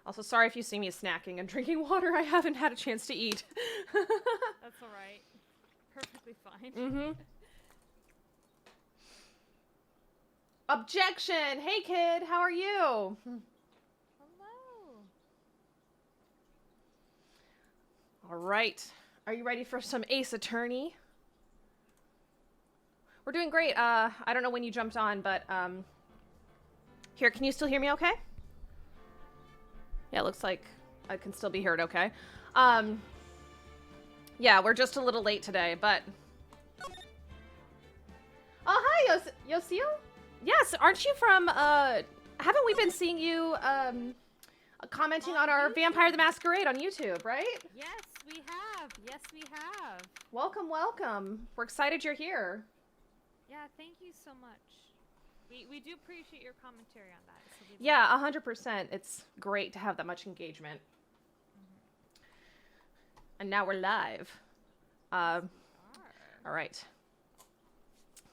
Also, sorry if you see me snacking and drinking water. I haven't had a chance to eat. That's alright. Perfectly fine. Mm-hmm. Objection! Hey, kid, how are you? Hello. All right. Are you ready for some Ace Attorney? We're doing great. I don't know when you jumped on, but, here, can you still hear me okay? Yeah, it looks like I can still be heard okay. Yeah, we're just a little late today, but... Oh, hi, Yosio? Yes, aren't you from, haven't we been seeing you, commenting on our Vampire the Masquerade on YouTube, right? Yes, we have. Yes, we have. Welcome, welcome. We're excited you're here. Yeah, thank you so much. We do appreciate your commentary on that. So Yeah, 100%. It's great to have that much engagement. And now we're live. All right.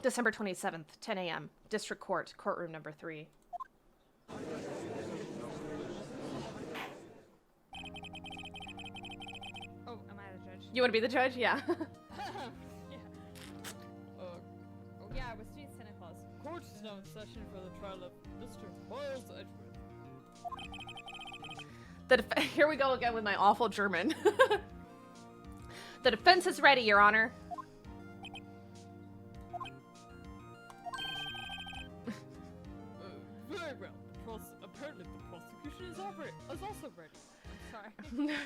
December 27th, 10 a.m. District Court, courtroom number 3. Oh, am I the judge? You want to be the judge? Yeah. Yeah. Yeah, I was doing Santa Claus. Court is now in session for the trial of Mr. Miles Edgeworth. Here we go again with my awful German. The defense is ready, Your Honor. Very well. Apparently the prosecution is also ready. I'm sorry.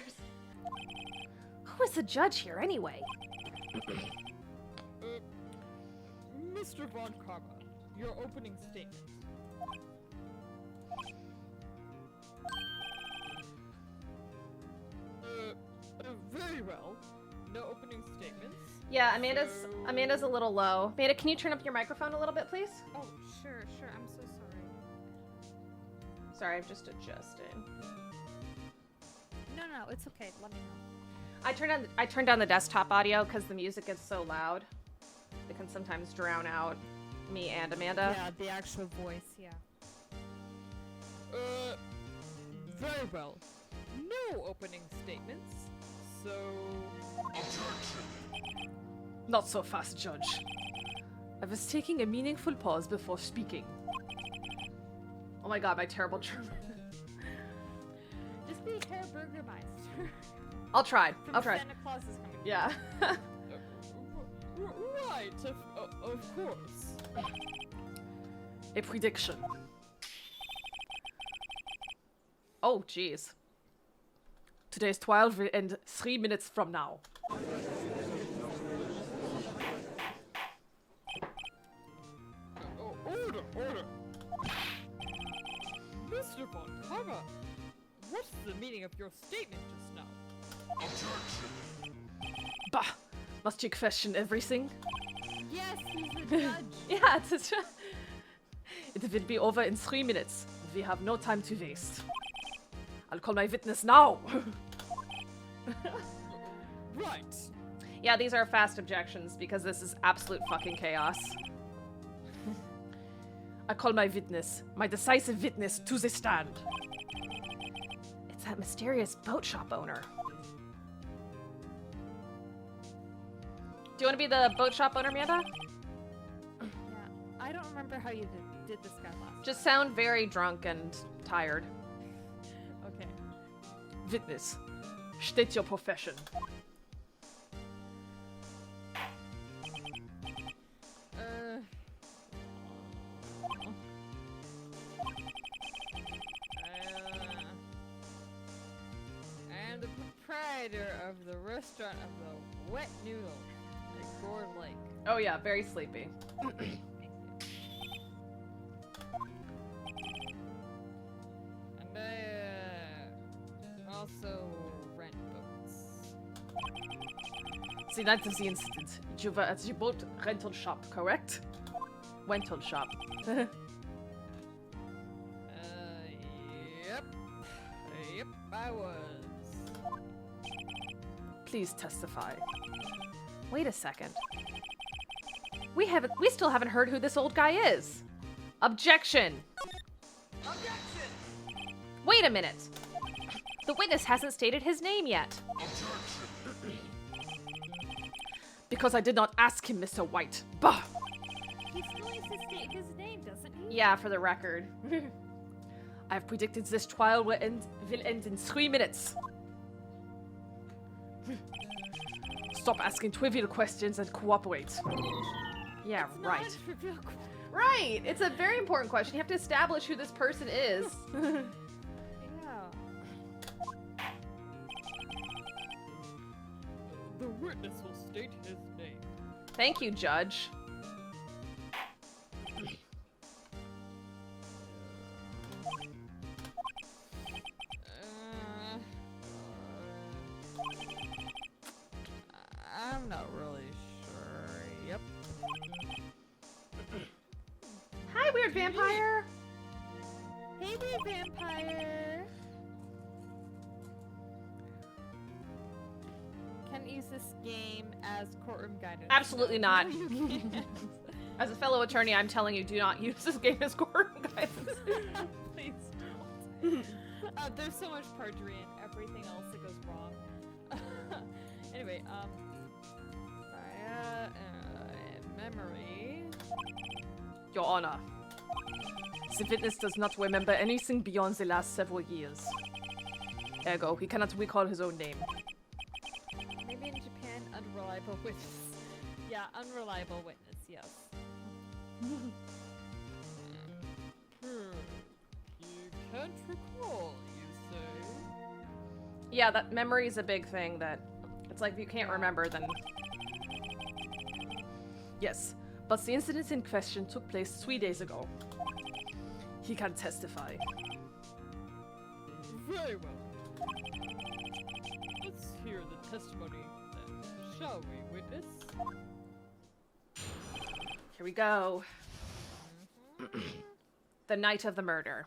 Who is the judge here, anyway? Mr. Von Karma, your opening statement. Very well. No opening statements. Yeah, Amanda's a little low. Amanda, can you turn up your microphone a little bit, please? Oh, sure. I'm so sorry. Sorry, I'm just adjusting. No, it's okay. Let me know. I turned down the desktop audio because the music is so loud. It can sometimes drown out me and Amanda. Yeah, the actual voice, yeah. Very well. No opening statements. So... Not so fast, Judge. I was taking a meaningful pause before speaking. Oh my god, my terrible German. Just be Herr Burgermeister. I'll try. From I'll try. Santa Claus is coming. Yeah. Right, of course. A prediction. Oh, jeez. Today's 12 and 3 minutes from now. Order! Mr. Von Karma, what's the meaning of your statement just now? Bah! Must you question everything? Yes, he's the judge. Yeah, it will be over in 3 minutes. We have no time to waste. I'll call my witness now. Right. Yeah, these are fast objections because this is absolute fucking chaos. I call my witness, my decisive witness, to the stand. It's that mysterious boat shop owner. Do you want to be the boat shop owner, Amanda? Yeah, I don't remember how you did this guy last. Just sound very drunk and tired. Okay. Witness, state your profession. And the proprietor of the restaurant of the Wet Noodle, at Gore Lake. Oh yeah, very sleepy. And I also rent boats. The night of the incident, you were at the boat rental shop, correct? Rental shop. Yep, I was. Please testify. Wait a second. We still haven't heard who this old guy is. Objection! Objection! Wait a minute. The witness hasn't stated his name yet. Because I did not ask him, Mr. White. Bah! He still needs to state his name, doesn't he? Yeah, for the record. I've predicted this trial will end in 3 minutes. Stop asking trivial questions and cooperate. Yeah, It's right. not a trivial question. Right! It's a very important question. You have to establish who this person is. Yeah. The witness will state his name. Thank you, Judge. I'm not really sure. Yep. Hi, weird vampire! Hey there, vampire. Can use this game as courtroom guidance. Absolutely not. You can't. As a fellow attorney, I'm telling you, do not use this game as courtroom guidance. Please don't. There's so much perjury and everything else that goes wrong. Anyway, memory. Your Honor, the witness does not remember anything beyond the last several years. Ergo, he cannot recall his own name. Maybe in Japan, unreliable witness. Yeah, unreliable witness, yes. You can't recall, you say? Yeah, that memory is a big thing that it's like if you can't remember, then... Yes, but the incident in question took place 3 days ago. He can testify. Very well. Let's hear the testimony then, shall we, witness? Here we go. The night of the murder.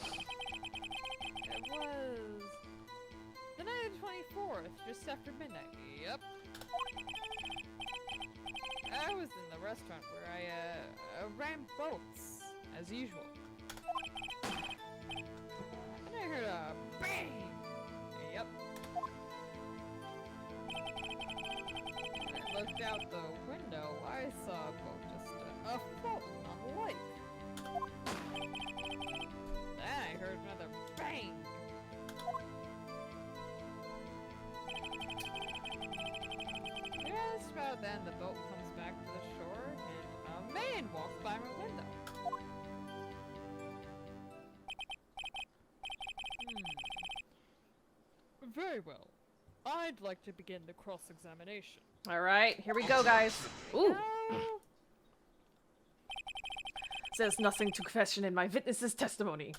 It was the night of the 24th, just after midnight. Yep. I was in the restaurant where I ran boats, as usual. And I heard a bang! Yep. When I looked out the window, I saw a boat just afloat on the lake. Then I heard another bang! Just about then, the boat comes back to the shore, and a man walks by my window. Very well. I'd like to begin the cross-examination. Alright, here we go, guys. Ooh. No. There's nothing to question in my witness's testimony.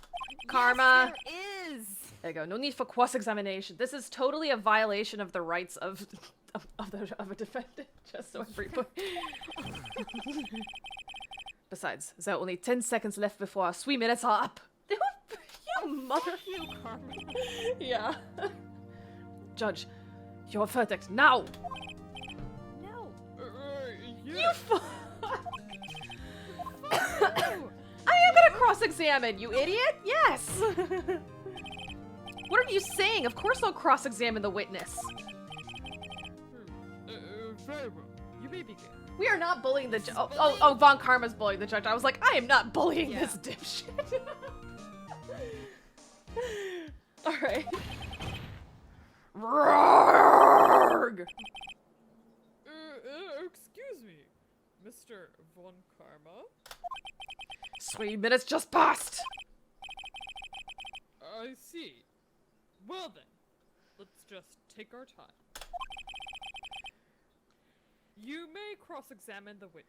Karma. Yes, there is. There you go. No need for cross-examination. This is totally a violation of the rights of a defendant. Just so everybody. Besides, there are only 10 seconds left before our 3 minutes are up. You mother. You, Carmen. Yeah. Judge, your verdict now. No. You Yes. fuck. I am gonna cross-examine, you idiot! Yes! What are you saying? Of course I'll cross-examine the witness. Very well. You may begin. We are not bullying the judge. Oh, Von Karma's bullying the judge. I was like, I am not bullying Yeah. this dipshit. Alright. Roarg! Excuse me, Mr. Von Karma. 3 minutes just passed! I see. Well then, let's just take our time. You may cross-examine the witness.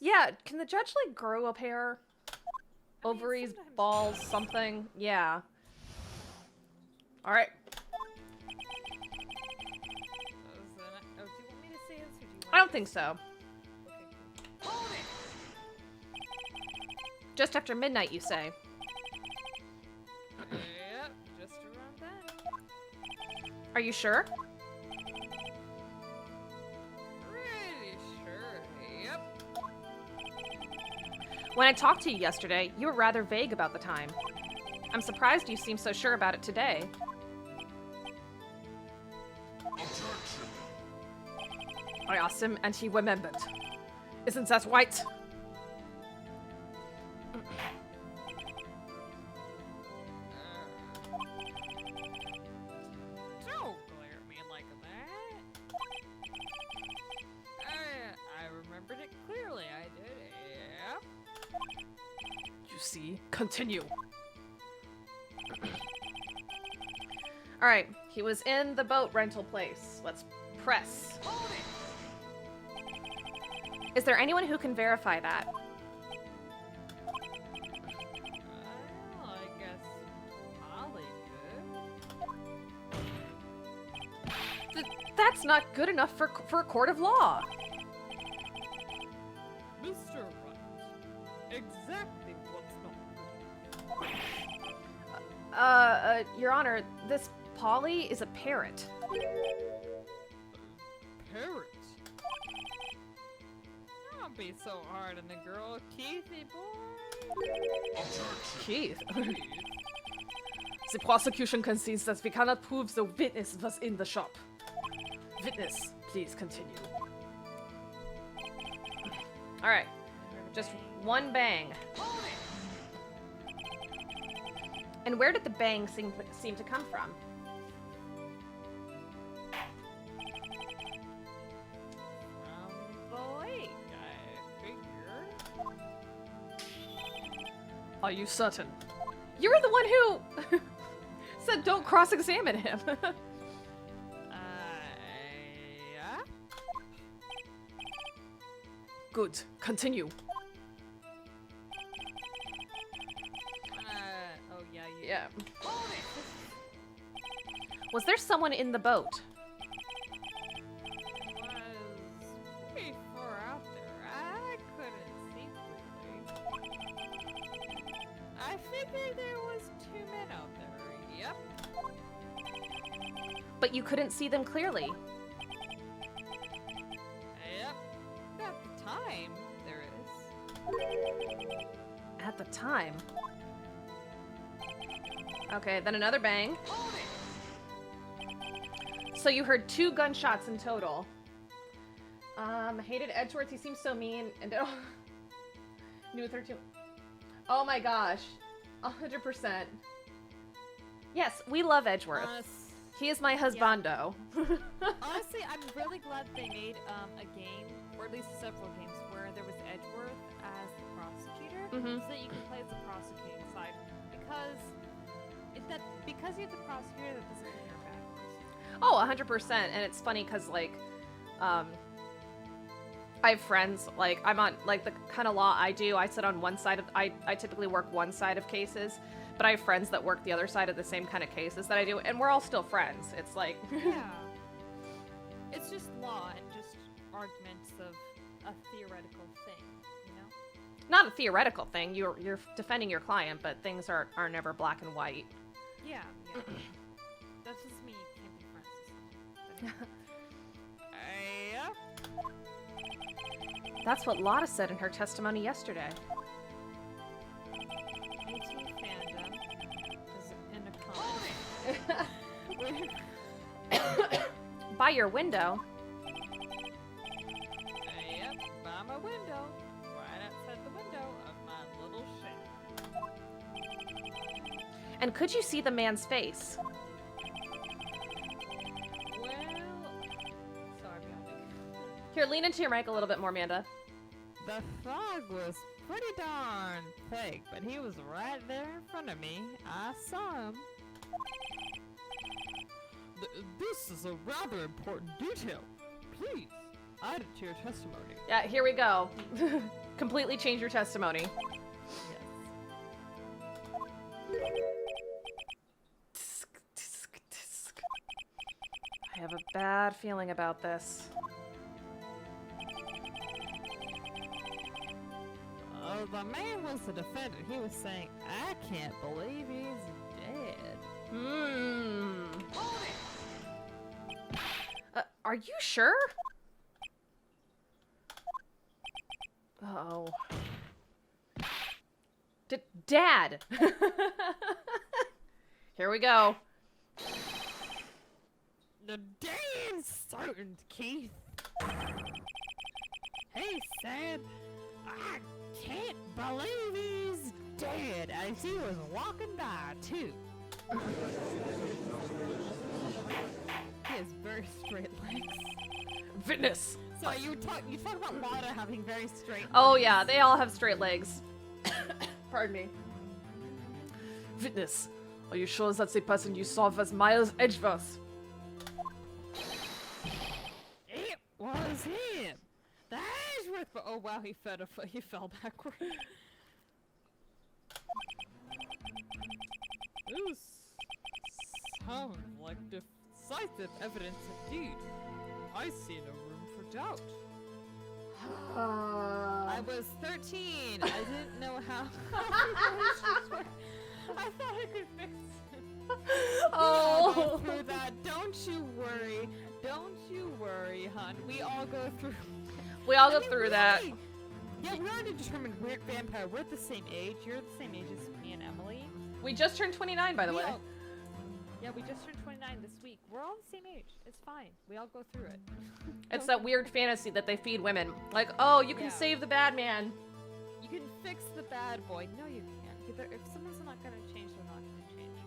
Yeah, can the judge, like, grow a pair? I mean, Ovaries, sometimes- balls, something? Yeah. Alright. Do you want me to say this or do you want I don't me think to- so. Okay, cool. Hold it. Just after midnight, you say. Yep, just around then. Are you sure? Pretty sure. Yep. When I talked to you yesterday, you were rather vague about the time. I'm surprised you seem so sure about it today. I asked him, and he remembered. Isn't that right? Don't glare at me like that. I remembered it clearly. I did. Yeah. You see? Continue. Alright, he was in the boat rental place. Let's press. Is there anyone who can verify that? Well, I guess Molly could. That's not good enough for a court of law. Mr. Wright, exactly what's not good. Your Honor, this Polly is a parrot. Parrot? Don't be so hard on the girl, Keithy boy. Keith. The prosecution concedes that we cannot prove the witness was in the shop. Witness, please continue. Alright, just one bang. And where did the bang seem to come from? From the lake, I figure. Are you certain? You were the one who said don't cross-examine him. Yeah? Good, continue. Oh yeah, you. Yeah. Was there someone in the boat? Was pretty far out there. I couldn't see clearly. I figured there was 2 men out there. Yep. But you couldn't see them clearly. Yep. At the time, there is. At the time. Okay, then another bang. So you heard 2 gunshots in total. Hated Edgeworth, he seems so mean. And New 13. Oh my gosh. 100%. Yes, we love Edgeworth. He is my husbando. Honestly, I'm really glad they made a game, or at least several games, where there was Edgeworth as the prosecutor, so that you can play as the prosecuting side. Because you're the prosecutor, that doesn't mean you're a bad person. Oh, 100%. And it's funny because, like, I have friends, like, I'm on, like, the kind of law I do, I sit on one side of, I typically work one side of cases, but I have friends that work the other side of the same kind of cases that I do, and we're all still friends. It's like... Yeah. It's just law and just arguments of a theoretical thing, you know? Not a theoretical thing. You're defending your client, but things are never black and white. Yeah, yeah. That's just me. Can't be friends. Yep. That's what Lotta said in her testimony yesterday. Me too, fandom. Is in a comment. By your window. Yep, by my window. Right outside the window of my little shack. And could you see the man's face? Well, sorry, Bionic. Here, lean into your mic a little bit more, Amanda. The fog was pretty darn thick, but he was right there in front of me. I saw him. This is a rather important detail. Please, add it to your testimony. Yeah, here we go. Completely change your testimony. I have a bad feeling about this. Oh, the man was the defendant. He was saying, I can't believe he's dead. Are you sure? Uh-oh. Dad! Here we go. The damn certain, Keith. Hey, Sam. I can't believe he's dead as he was walking by, too. He has very straight legs. Witness! So you talk about Lana having very straight legs. Oh yeah, they all have straight legs. Pardon me. Witness, are you sure that's the person you saw was Miles Edgeworth? It was him. The Edgeworth. Oh wow, he fell backward. This sounds like decisive evidence indeed. I see no room for doubt. I was 13. I didn't know how. I thought I could fix it. Oh. We all go through that. Don't you worry. Don't you worry, hon. We all go through. We all go through that. Yeah, we already determined weird vampire. We're the same age. You're the same age as me and Emily. We just turned 29, by the way. Yeah, we just turned 29 this week. We're all the same age. It's fine. We all go through it. It's that weird fantasy that they feed women. Like, oh, you can save the bad man. You can fix the bad boy. No, you can't. If someone's not gonna change, they're not gonna change.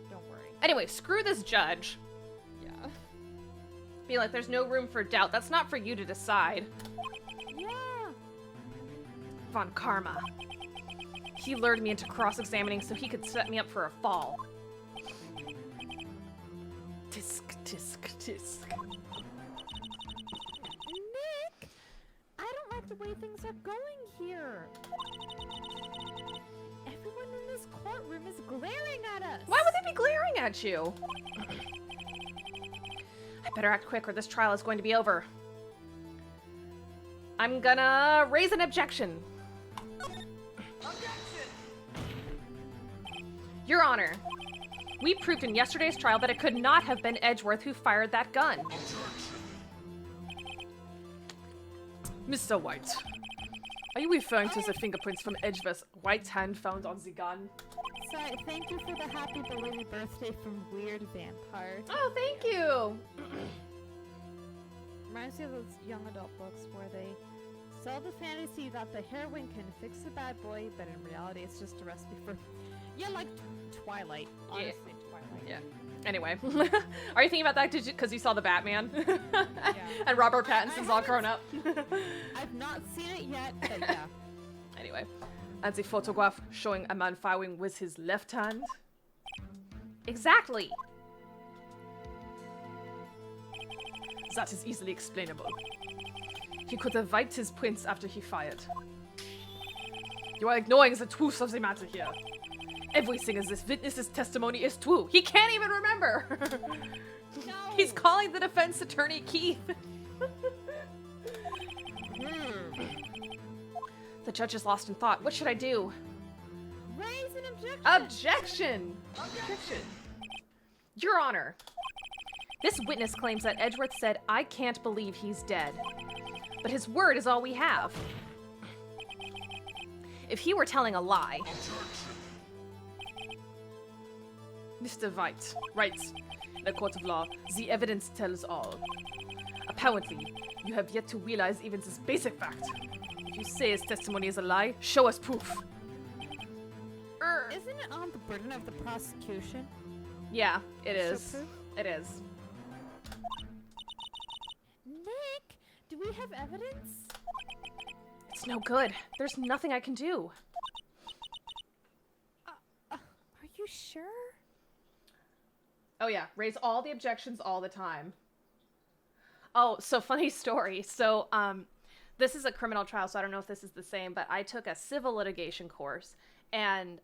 Don't worry. Anyway, screw this judge. Yeah. Be like, there's no room for doubt. That's not for you to decide. Yeah. Von Karma. He lured me into cross-examining so he could set me up for a fall. Tisk, tisk, tisk. Nick! I don't like the way things are going here. Everyone in this courtroom is glaring at us. Why would they be glaring at you? I better act quick or this trial is going to be over. I'm gonna raise an objection. Your Honor, we proved in yesterday's trial that it could not have been Edgeworth who fired that gun. Mr. White, are you referring to the fingerprints from Edgeworth's right hand found on the gun? Sorry, thank you for the happy belated birthday from Weird Vampire. Oh, thank you! Reminds me of those young adult books where they sell the fantasy that the heroine can fix the bad boy, but in reality it's just a recipe for... Yeah, like Twilight. Honestly, Twilight. Yeah. Anyway, are you thinking about that because you saw the Batman? Yeah. And Robert Pattinson's all grown up. I've not seen it yet, but yeah. Anyway, and the photograph showing a man firing with his left hand? Exactly! That is easily explainable. He could have wiped his prints after he fired. You are ignoring the truth of the matter here. Everything in this witness's testimony is true. He can't even remember! No. He's calling the defense attorney Keith. The judge is lost in thought. What should I do? Raise an objection! Objection! Objection! Your Honor, this witness claims that Edgeworth said, "I can't believe he's dead." But his word is all we have. If he were telling a lie... Mr. Wright, in a court of law, the evidence tells all. Apparently, you have yet to realize even this basic fact. If you say his testimony is a lie, show us proof. Isn't it on the burden of the prosecution? Yeah, it Show is. proof? It is. Nick, do we have evidence? It's no good. There's nothing I can do. Are you sure? Oh yeah, raise all the objections all the time. Oh, so funny story. So, this is a criminal trial, so I don't know if this is the same, but I took a civil litigation course. And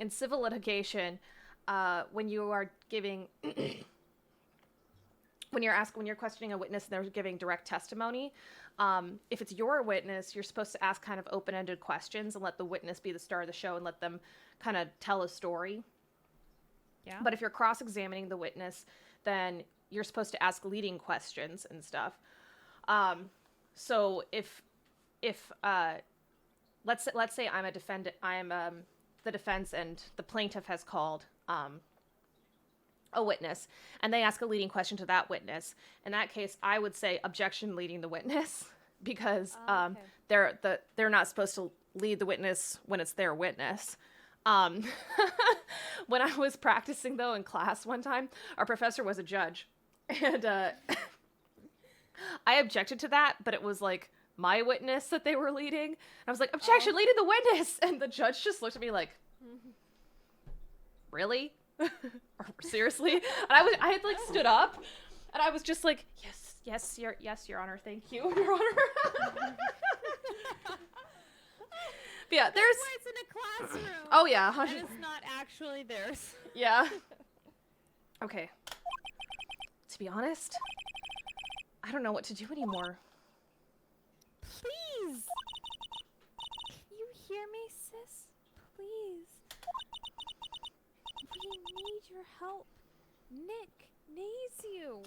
in civil litigation, when you are giving, when you're questioning a witness and they're giving direct testimony, if it's your witness, you're supposed to ask kind of open-ended questions and let the witness be the star of the show and let them kind of tell a story. Yeah. But if you're cross-examining the witness, then you're supposed to ask leading questions and stuff. So if let's say I'm a defendant, I am the defense, and the plaintiff has called a witness, and they ask a leading question to that witness. In that case, I would say objection leading the witness, because Okay. they're not supposed to lead the witness when it's their witness. When I was practicing though in class one time, our professor was a judge, and I objected to that, but it was like my witness that they were leading. And I was like, objection, leading the witness, and the judge just looked at me like, really? Seriously? And I had like stood up, and I was just like, yes, your honor, thank you, your honor. But yeah, there's. Why it's in a classroom. Oh yeah, And it's not actually theirs. yeah. Okay. To be honest, I don't know what to do anymore. Please. Can you hear me, sis? Please. We need your help. Nick needs you.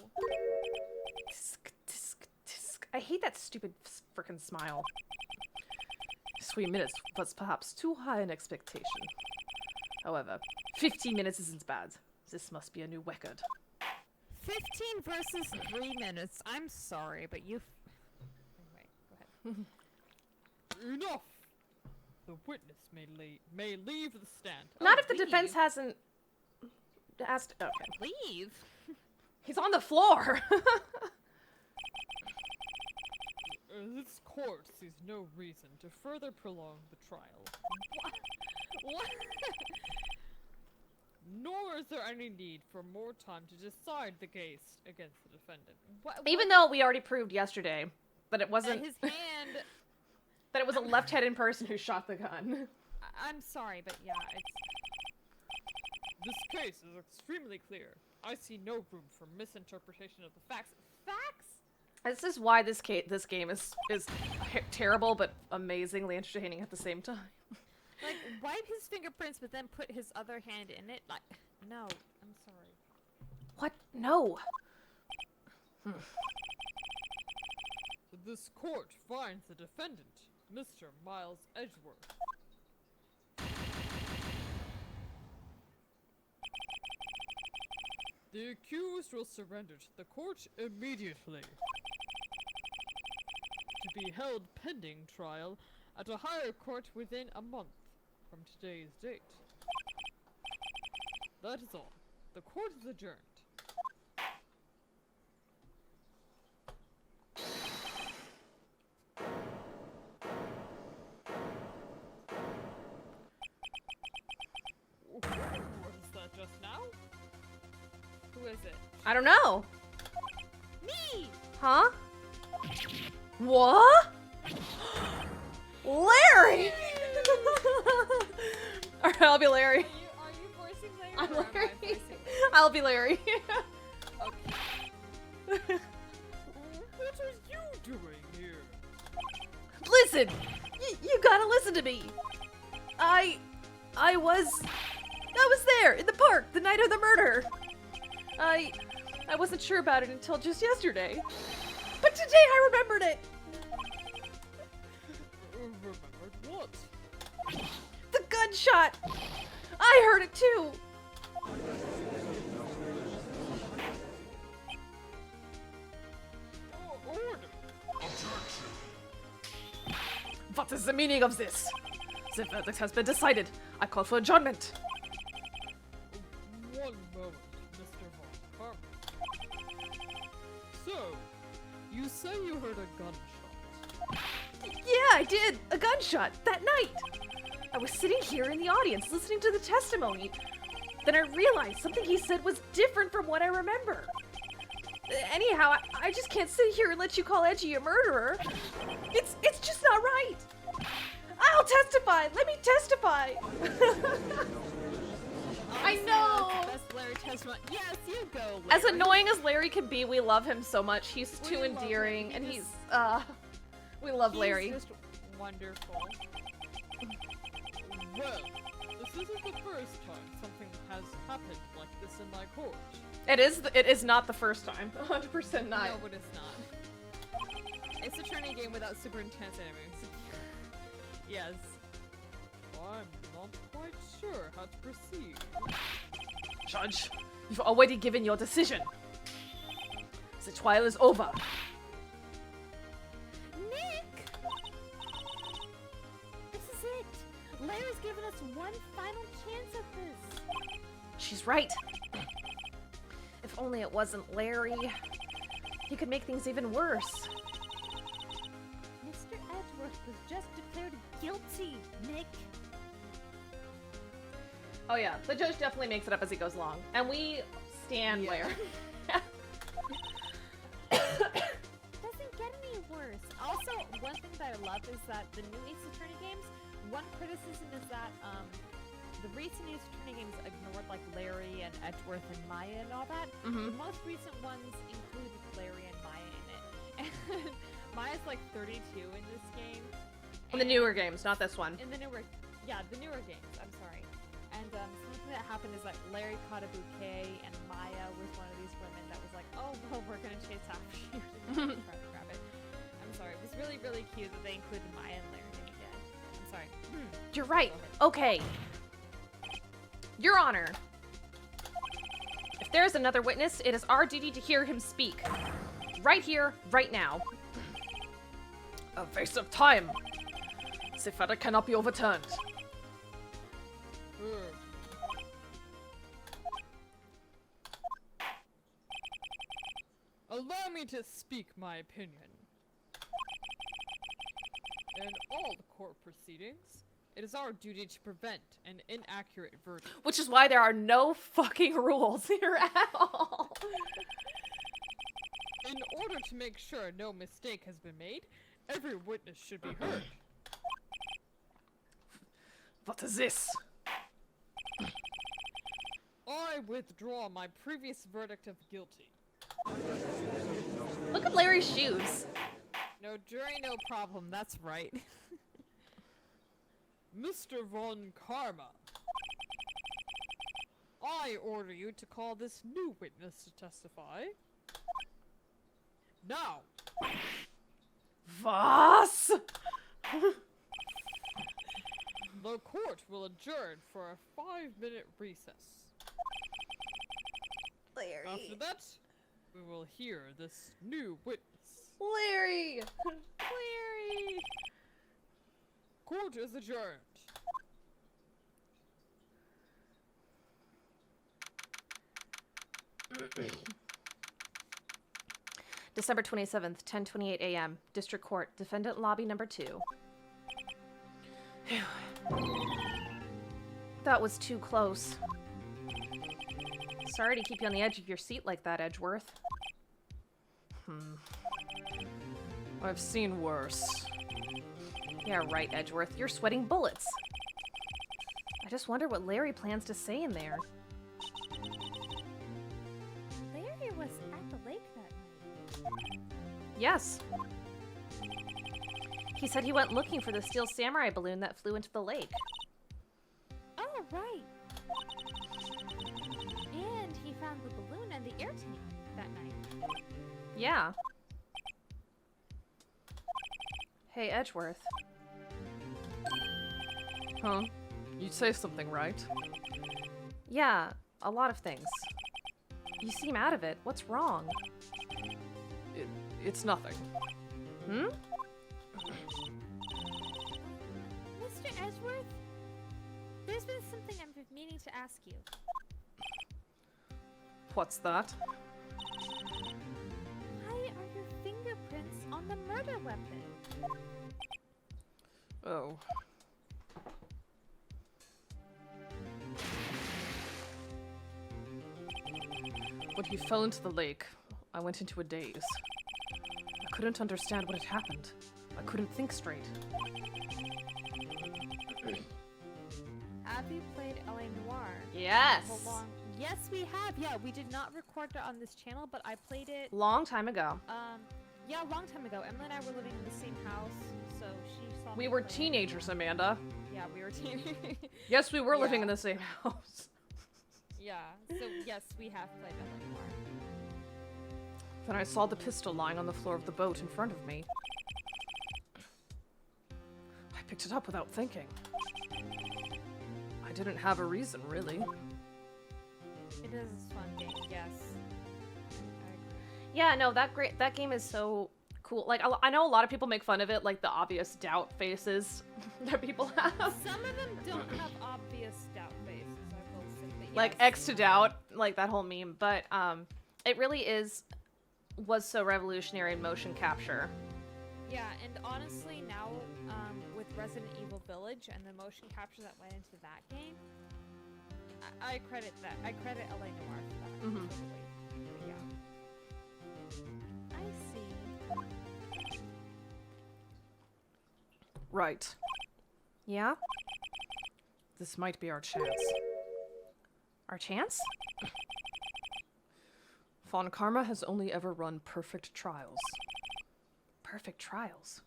Tisk, tisk, tisk. I hate that stupid frickin' smile. 3 minutes was perhaps too high an expectation. However, 15 minutes isn't bad. This must be a new record. 15 versus 3 minutes. I'm sorry, but you. Anyway, go ahead. Enough! The witness may leave the stand. Not if the leave. defense hasn't asked. Okay. Leave. He's on the floor. This court sees no reason to further prolong the trial. What? Nor is there any need for more time to decide the case against the defendant. Even though we already proved yesterday that it wasn't his hand. that it was a left-handed person who shot the gun. I'm sorry, but yeah, it's. This case is extremely clear. I see no room for misinterpretation of the facts. Facts? This is why this game is terrible but amazingly entertaining at the same time. Like, wipe his fingerprints, but then put his other hand in it? Like, no, I'm sorry. What? No. This court finds the defendant, Mr. Miles Edgeworth. The accused will surrender to the court immediately. To be held pending trial at a higher court within a month from today's date. That is all. The court is adjourned. What is that just now? Who is it? I don't know. Me! Huh? What? Larry! Alright, I'll be Larry. Are you voicing Larry? I'm or am I Larry. voicing Larry? I'll be Larry. Okay. What are you doing here? Listen! You gotta listen to me. I was there in the park the night of the murder. I wasn't sure about it until just yesterday. But today I remembered it. Remembered what? The gunshot. I heard it too. Order! What is the meaning of this? The verdict has been decided. I call for adjournment. One moment, Mr. Von Carmen. So, you say you heard a gunshot. Yeah, I did. A gunshot that night. I was sitting here in the audience listening to the testimony. Then I realized something he said was different from what I remember. Anyhow, I just can't sit here and let you call Edgy a murderer. It's just not right. I'll testify. Let me testify. I know. Best Larry testimony. Yes, you go, Larry. As annoying as Larry can be, we love him so much. He's too We love endearing, him. and He we love Larry. He's just wonderful. Well, this isn't the first time something has happened like this in my court. It is not the first time. 100% not. No, but it's not. It's a turning game without super intense enemies. Yes. I'm not quite sure how to proceed. Judge, You've already given your decision. The trial is over. Nick! This is it! Larry's given us one final chance at this. She's right. If only it wasn't Larry. He could make things even worse. Mr. Edgeworth was just declared guilty, Nick. Oh yeah, the judge definitely makes it up as he goes along. And we stand Larry. Doesn't get any worse. Also, one thing that I love is that the new Ace Attorney games, one criticism is that the recent Ace Attorney games ignored like Larry and Edgeworth and Maya and all that. The most recent ones include Larry and Maya in it. And Maya's like 32 in this game. In the newer games, not this one. In the newer, yeah, the newer games. I'm sorry. And something that happened is like Larry caught a bouquet, and Maya was one of these women that was like, "Oh, well, we're gonna chase after you." And try to grab it. I'm sorry. It was really, really cute that they included Maya and Larry in it again. I'm sorry. You're right. Okay. Your Honor. If there is another witness, it is our duty to hear him speak. Right here, right now. A waste of time. This verdict cannot be overturned. Allow me to speak my opinion. In all the court proceedings, it is our duty to prevent an inaccurate verdict. Which is why there are no fucking rules here at all. In order to make sure no mistake has been made, every witness should be heard. What is this? I withdraw my previous verdict of guilty. Look at Larry's shoes. No jury, no problem, that's right. Mr. Von Karma, I order you to call this new witness to testify. Now! Was? The court will adjourn for a 5-minute recess. Larry. After that, we will hear this new witness. Larry! Larry! Court is adjourned. December 27th, 10:28 a.m. District Court, Defendant Lobby Number 2. That was too close. Sorry to keep you on the edge of your seat like that, Edgeworth. I've seen worse. Yeah, right, Edgeworth. You're sweating bullets. I just wonder what Larry plans to say in there. Larry was at the lake that night. Yes. He said he went looking for the steel samurai balloon that flew into the lake. Oh, right. And he found the balloon and the air tank that night. Yeah. Hey, Edgeworth. Huh? You'd say something, right? Yeah, a lot of things. You seem out of it. What's wrong? It's nothing. Hmm? Mr. Edgeworth? There's been something I've been meaning to ask you. What's that? Why are your fingerprints on the murder weapon? Oh. When he fell into the lake, I went into a daze. I couldn't understand what had happened. I couldn't think straight. Have you played L.A. Noire? Yes. Yes, we have. Yeah, we did not record it on this channel, but I played it. Long time ago. Yeah, a long time ago. Emily and I were living in the same house, so she saw. We me were play it. teenagers, Amanda. Yeah, we were teenagers. Yes, we were Yeah. living in the same house. Yeah. So yes, we have played L.A. Noire. Then I saw the pistol lying on the floor of the boat in front of me. I picked it up without thinking. I didn't have a reason, really. It is a fun game, yes. I agree. Yeah, no, that game is so cool. Like, I know a lot of people make fun of it, like the obvious doubt faces that people have. Some of them don't have obvious doubt faces, I will say. But Like yes. X to doubt, like that whole meme. But it really was so revolutionary in motion capture. Yeah, and honestly, now with Resident Evil Village and the motion capture that went into that game, I credit that. I credit LA Noire for that. Mhm. Totally. But yeah. I see. Right. Yeah? This might be our chance. Our chance? Von Karma has only ever run perfect trials. Perfect trials?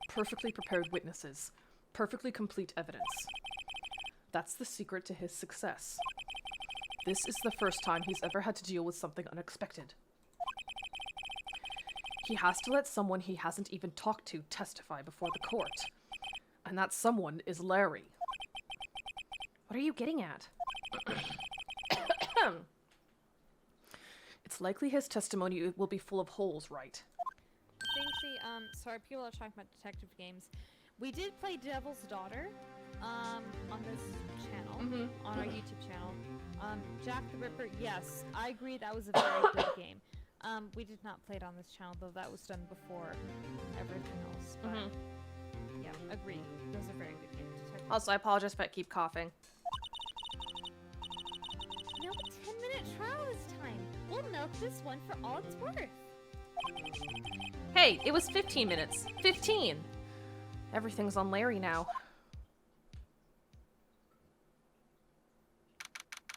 Perfectly prepared witnesses. Perfectly complete evidence. That's the secret to his success. This is the first time he's ever had to deal with something unexpected. He has to let someone he hasn't even talked to testify before the court. And that someone is Larry. What are you getting at? It's likely his testimony will be full of holes, right? I think sorry, people are talking about detective games. We did play Devil's Daughter, on this channel, on our YouTube channel. Jack the Ripper, yes, I agree that was a very good game. We did not play it on this channel, though that was done before everything else, but yeah, agreed. Those are very good games. Detective Also, I apologize if I keep coughing. No 10-minute trial this time. We'll milk this one for all it's worth. Hey, it was 15 minutes. 15! Everything's on Larry now.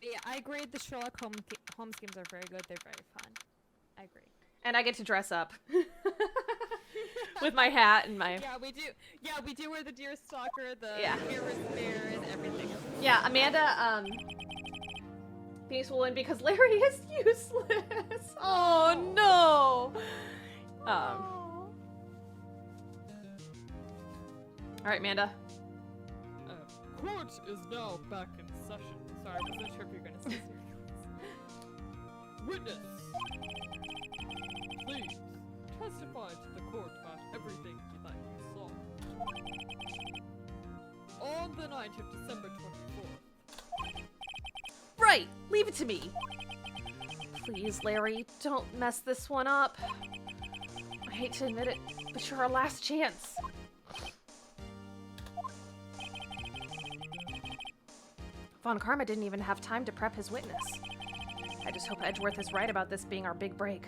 Yeah, I agree. The Sherlock Holmes games are very good. They're very fun. I agree. And I get to dress up. With my hat and my... Yeah, we do. Yeah, we do wear the deer stalker, the Yeah. hair is bear, and everything. Yeah, Amanda, Phoenix will win because Larry is useless. Oh, no! Alright, Amanda. Court is now back in session. Sorry, I wasn't sure if you were gonna say something. Witness, please testify to the court about everything that you saw. On the night of December 24th. Right! Leave it to me! Please, Larry, don't mess this one up. I hate to admit it, but you're our last chance. Von Karma didn't even have time to prep his witness. I just hope Edgeworth is right about this being our big break.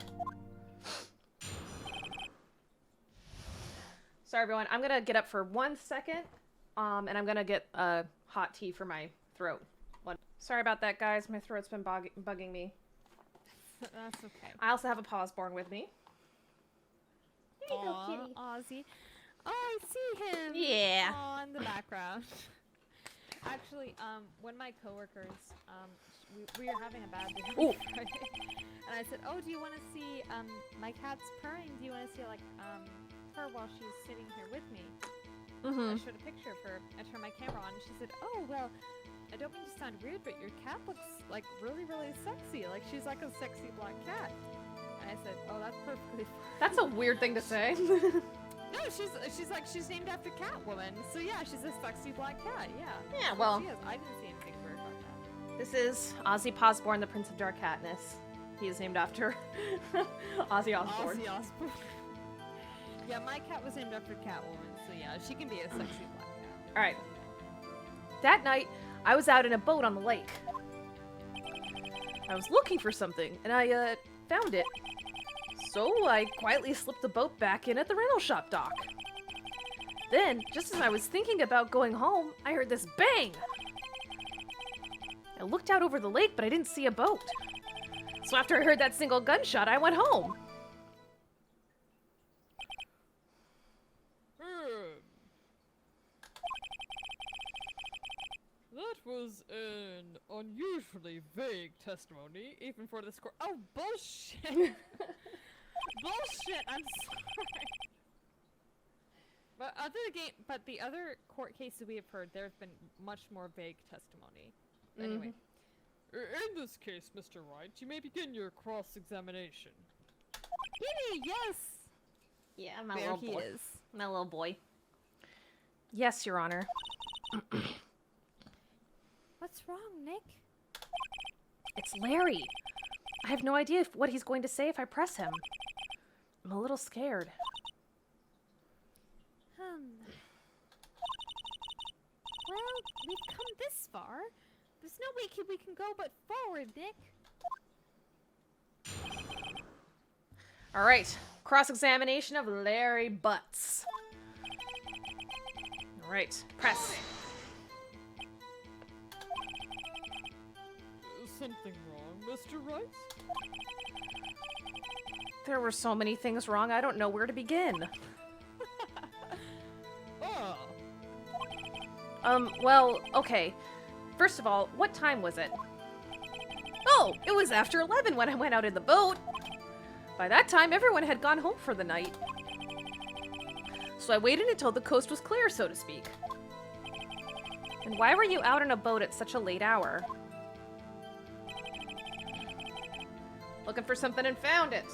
Sorry, everyone. I'm gonna get up for 1 second, and I'm gonna get a hot tea for my throat. Sorry about that, guys. My throat's been bugging me. That's okay. I also have a pawsborn with me. Here you go, kitty. Ozzy. Oh, I see him. Yeah. On the background. Actually, one of my coworkers, we were having a bad day Ooh. on Friday, and I said, "Oh, do you want to see my cat's purring? Do you want to see like her while she's sitting here with me?" I showed a picture of her. I turned my camera on, and she said, "Oh, well, I don't mean to sound rude, but your cat looks like really, really sexy. Like she's like a sexy black cat." And I said, "Oh, that's perfectly fine." That's a weird thing to say. No, she's named after Catwoman. So yeah, she's a sexy black cat. Yeah. Yeah, So well. she is. I didn't see anything weird about that. This is Ozzy Pawsborn, the Prince of Dark Katniss. He is named after Ozzy Osbourne. Ozzy Osbourne. Yeah, my cat was named after Catwoman. So yeah, she can be a sexy black cat. Alright. That night, I was out in a boat on the lake. I was looking for something, and I, found it. So I quietly slipped the boat back in at the rental shop dock. Then, just as I was thinking about going home, I heard this bang! I looked out over the lake, but I didn't see a boat. So after I heard that single gunshot, I went home. That was an unusually vague testimony, even for this court. Oh, bullshit! Bullshit! I'm sorry. But the other court cases we have heard, there's been much more vague testimony. Anyway, In this case, Mr. Wright, you may begin your cross-examination. Yay, yes! Yeah, my There little he boy. is. My little boy. Yes, Your Honor. What's wrong, Nick? It's Larry. I have no idea what he's going to say if I press him. I'm a little scared. Well, we've come this far. There's no way we can go but forward, Nick. All right, cross-examination of Larry Butts. All right, press. Something wrong, Mr. Wright? There were so many things wrong, I don't know where to begin. Ah, Well, okay. First of all, what time was it? Oh, it was after 11 when I went out in the boat. By that time, everyone had gone home for the night. So I waited until the coast was clear, so to speak. And why were you out on a boat at such a late hour? Looking for something and found it.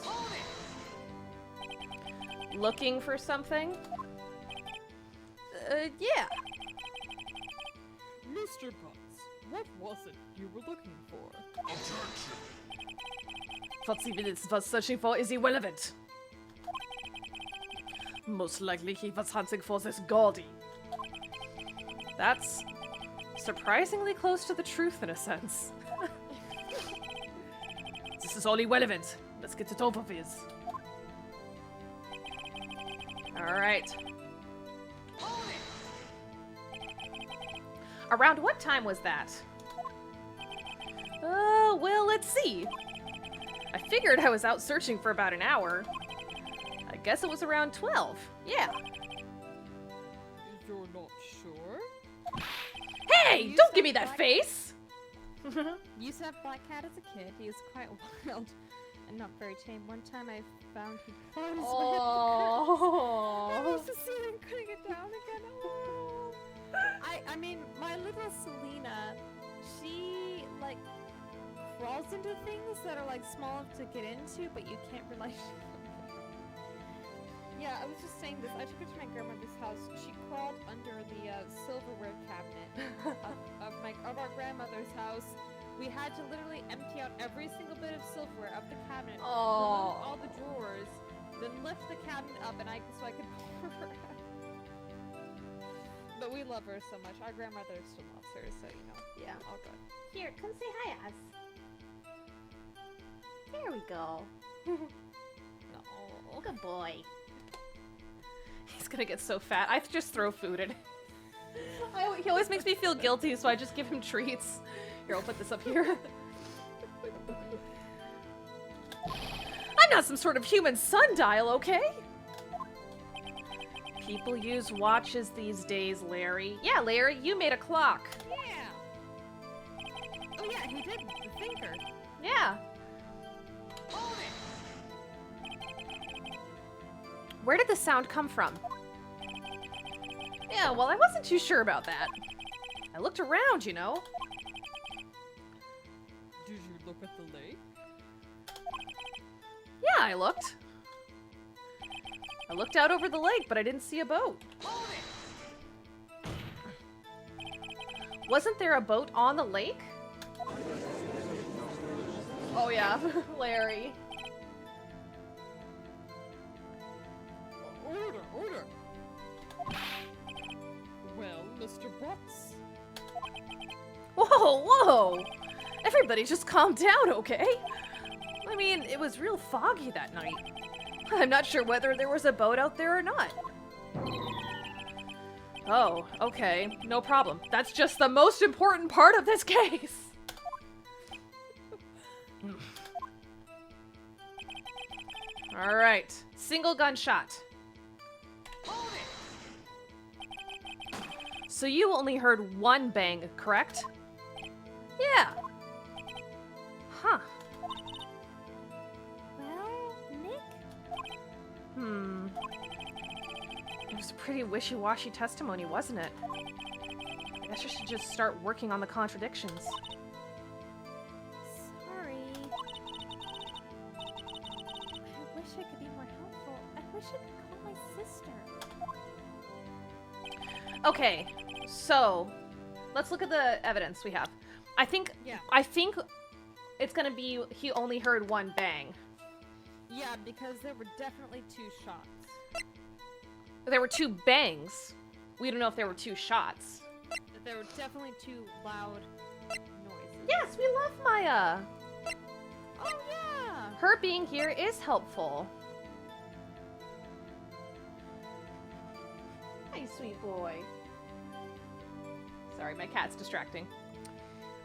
Looking for something? Yeah. Mr. Butts, what was it you were looking for? What the evidence was searching for is irrelevant. Most likely he was hunting for this Gordy. That's surprisingly close to the truth in a sense. This is all irrelevant. Let's get it over with. Alright. Around what time was that? Well, let's see. I figured I was out searching for about an hour. I guess it was around 12. Yeah. You're not sure? Hey! You Don't said give me that black- face! Used to have Black Cat as a kid. He was quite wild and not very tame. One time I found he closed I Oh. was just seeing him couldn't get down again. Oh. I mean, my little Selena, she like crawls into things that are like small enough to get into, but you can't really. Yeah, I was just saying this. I took her to my grandmother's house. She crawled under the silverware cabinet of our grandmother's house. We had to literally empty out every single bit of silverware of the cabinet, remove all the drawers, then lift the cabinet up, and so I could pour her out. But we love her so much. Our grandmother still loves her, so you know. Yeah. All good. Here, come say hi, us. There we go. No. Good boy. He's gonna get so fat. I just throw food at him. He always makes me feel guilty, so I just give him treats. Here, I'll put this up here. I'm not some sort of human sundial, okay? People use watches these days, Larry. Yeah, Larry, you made a clock. Yeah. Oh yeah, he did. The thinker. Yeah. Where did the sound come from? Yeah, well, I wasn't too sure about that. I looked around, you know. Did you look at the lake? Yeah, I looked. I looked out over the lake, but I didn't see a boat. Wasn't there a boat on the lake? Oh yeah, Larry. Order! Well, Mr. Butts. Whoa! Everybody just calm down, okay? I mean, it was real foggy that night. I'm not sure whether there was a boat out there or not. Oh, okay. No problem. That's just the most important part of this case. Alright. Single gunshot. So you only heard one bang, correct? Yeah. Huh. Well, Nick? It was a pretty wishy-washy testimony, wasn't it? I guess I should just start working on the contradictions. Okay, so let's look at the evidence we have. I think it's gonna be he only heard one bang. Yeah, because there were definitely 2 shots. There were 2 bangs. We don't know if there were 2 shots. But there were definitely 2 loud noises. Yes, we love Maya. Oh yeah. Her being here is helpful. Hi, sweet boy. Sorry, my cat's distracting.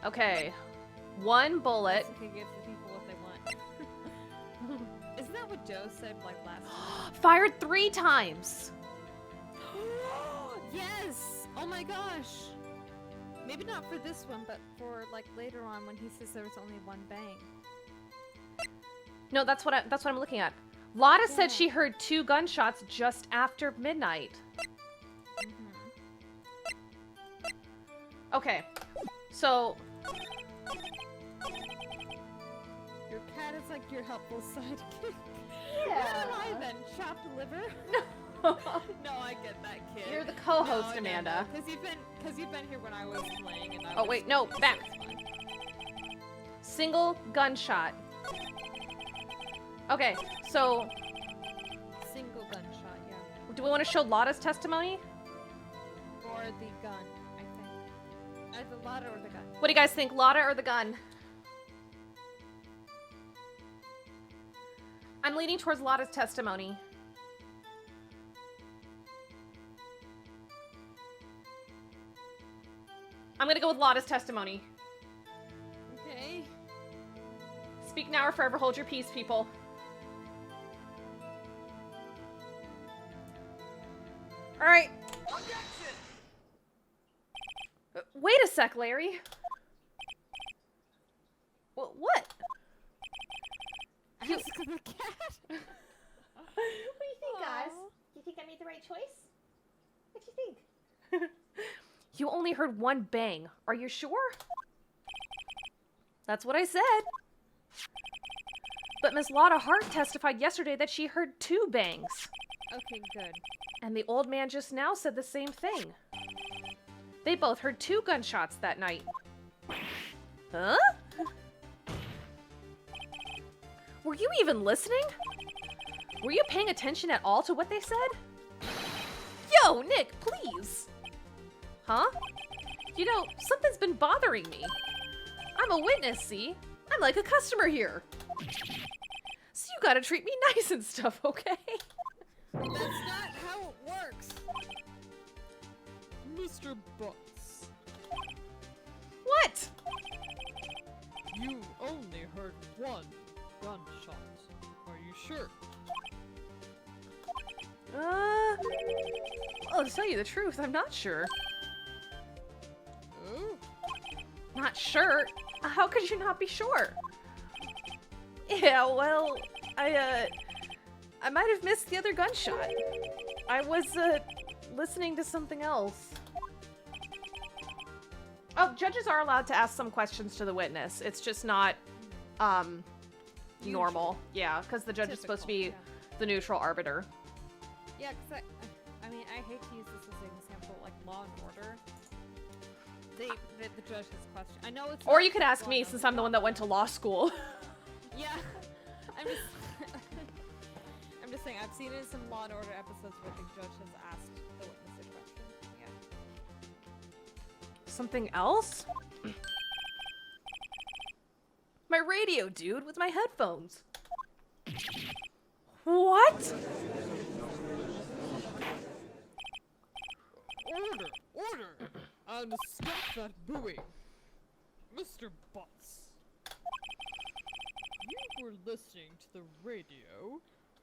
Okay, 1 bullet. You can give the people what they want. Isn't that what Joe said like last time? Fired 3 times. Yes! Oh my gosh! Maybe not for this one, but for like later on when he says there was only 1 bang. No, that's what I'm looking at. Lotta Yeah. said she heard 2 gunshots just after midnight. Okay, so Your cat is like your helpful sidekick. Yeah. What am I then? Chopped liver? No, I get that, kid. you're the co-host, No, Amanda. Because you've been here when I was playing, and I Oh was wait, no, back. fun. Single gunshot. Okay, so Single gunshot, yeah. do we want to show Lotta's testimony? Or the gun, I think. Either Lotta or the gun. What do you guys think, Lotta or the gun? I'm leaning towards Lotta's testimony. I'm gonna go with Lotta's testimony. Okay. Speak now or forever hold your peace, people. Alright. Wait a sec, Larry. What? Ask the cat. What do you think, guys? Aw. Do you think I made the right choice? What do you think? You only heard 1 bang. Are you sure? That's what I said. But Miss Lotta Hart testified yesterday that she heard 2 bangs. Okay, good. And the old man just now said the same thing. They both heard 2 gunshots that night. Huh? Were you even listening? Were you paying attention at all to what they said? Yo, Nick, please! Huh? You know, something's been bothering me. I'm a witness, see? I'm like a customer here. So you gotta treat me nice and stuff, okay? That's not how it works. Mr. Butts, What? you only heard 1 gunshot. Are you sure? Well, to tell you the truth, I'm not sure. Oh? Not sure? How could you not be sure? Yeah, well, I might have missed the other gunshot. I was, listening to something else. Oh, judges are allowed to ask some questions to the witness. It's just not, normal. Yeah, because the judge is supposed to be Typical, the neutral arbiter. Yeah, because I mean, I hate to use this as an example, like Law and Order. The judge has a question. I know it's. Or not you could ask Law me, and since Order. I'm the one that went to law school. Yeah, I'm just. I'm just saying. I've seen it in some Law and Order episodes where the judge has asked the witness a question. Yeah. Something else? My radio, dude, with my headphones. What? Order! Order! And stop that booing! Mr. Butts, you were listening to the radio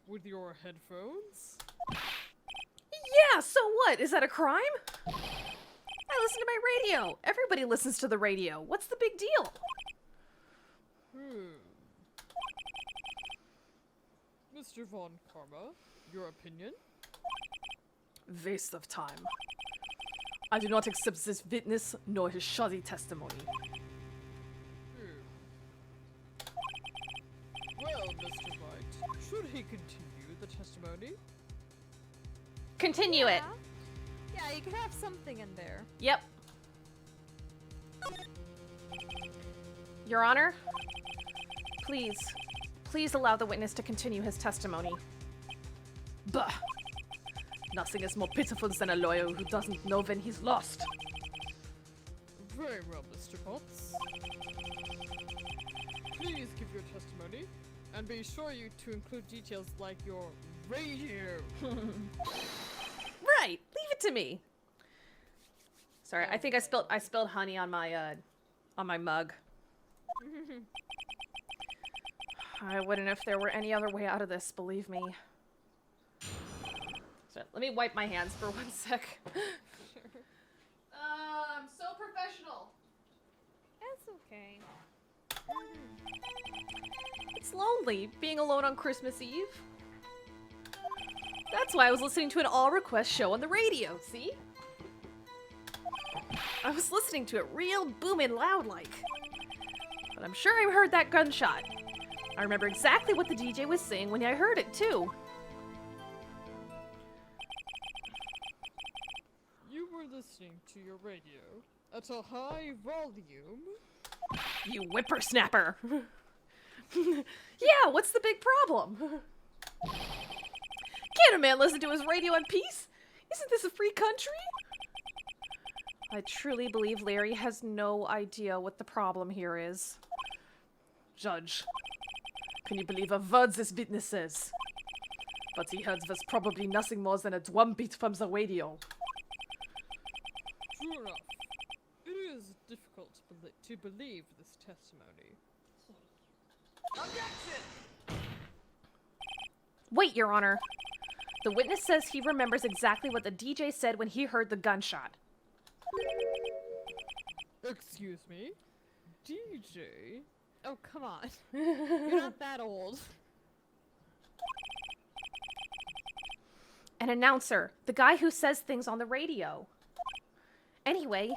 with your headphones? Yeah, so what? Is that a crime? I listen to my radio. Everybody listens to the radio. What's the big deal? Mr. Von Karma, your opinion? Waste of time. I do not accept this witness nor his shoddy testimony. Well, Mr. Wright, should he continue the testimony? Continue it. Yeah, you could have something in there. Yep. Your Honor, please allow the witness to continue his testimony. Bah! Nothing is more pitiful than a lawyer who doesn't know when he's lost. Very well, Mr. Potts. Please give your testimony, and be sure you to include details like your radio. Right, leave it to me. Sorry, I think I spilled honey on my mug. I wouldn't if there were any other way out of this, believe me. So, let me wipe my hands for 1 sec. I'm so professional. That's okay. It's lonely being alone on Christmas Eve. That's why I was listening to an all-request show on the radio, see? I was listening to it real booming loud like. But I'm sure I heard that gunshot. I remember exactly what the DJ was saying when I heard it, too. You were listening to your radio at a high volume. You whippersnapper! Yeah, what's the big problem? Can't a man listen to his radio in peace? Isn't this a free country? I truly believe Larry has no idea what the problem here is. Judge, can you believe a word this witness says? But he heard was probably nothing more than a drum beat from the radio. True enough. It is difficult to believe this testimony. Wait, Your Honor. The witness says he remembers exactly what the DJ said when he heard the gunshot. Excuse me? DJ? Oh, come on. You're not that old. An announcer. The guy who says things on the radio. Anyway,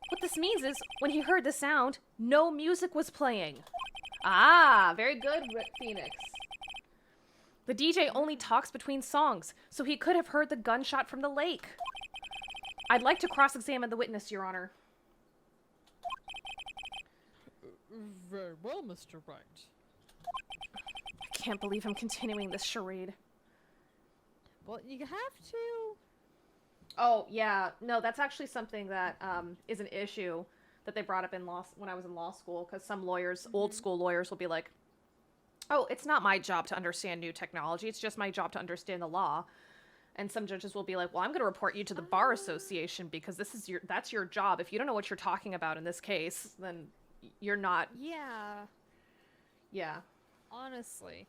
what this means is, when he heard the sound, no music was playing. Ah, very good, Phoenix. The DJ only talks between songs, so he could have heard the gunshot from the lake. I'd like to cross-examine the witness, Your Honor. Very well, Mr. Wright. I can't believe I'm continuing this charade. Well, you have to. Oh, yeah. No, that's actually something that is an issue that they brought up in when I was in law school, because some lawyers, old school lawyers, will be like, oh, it's not my job to understand new technology, it's just my job to understand the law. And some judges will be like, well, I'm going to report you to the Bar Association because that's your job. If you don't know what you're talking about in this case, then you're not. Yeah. Yeah. Honestly.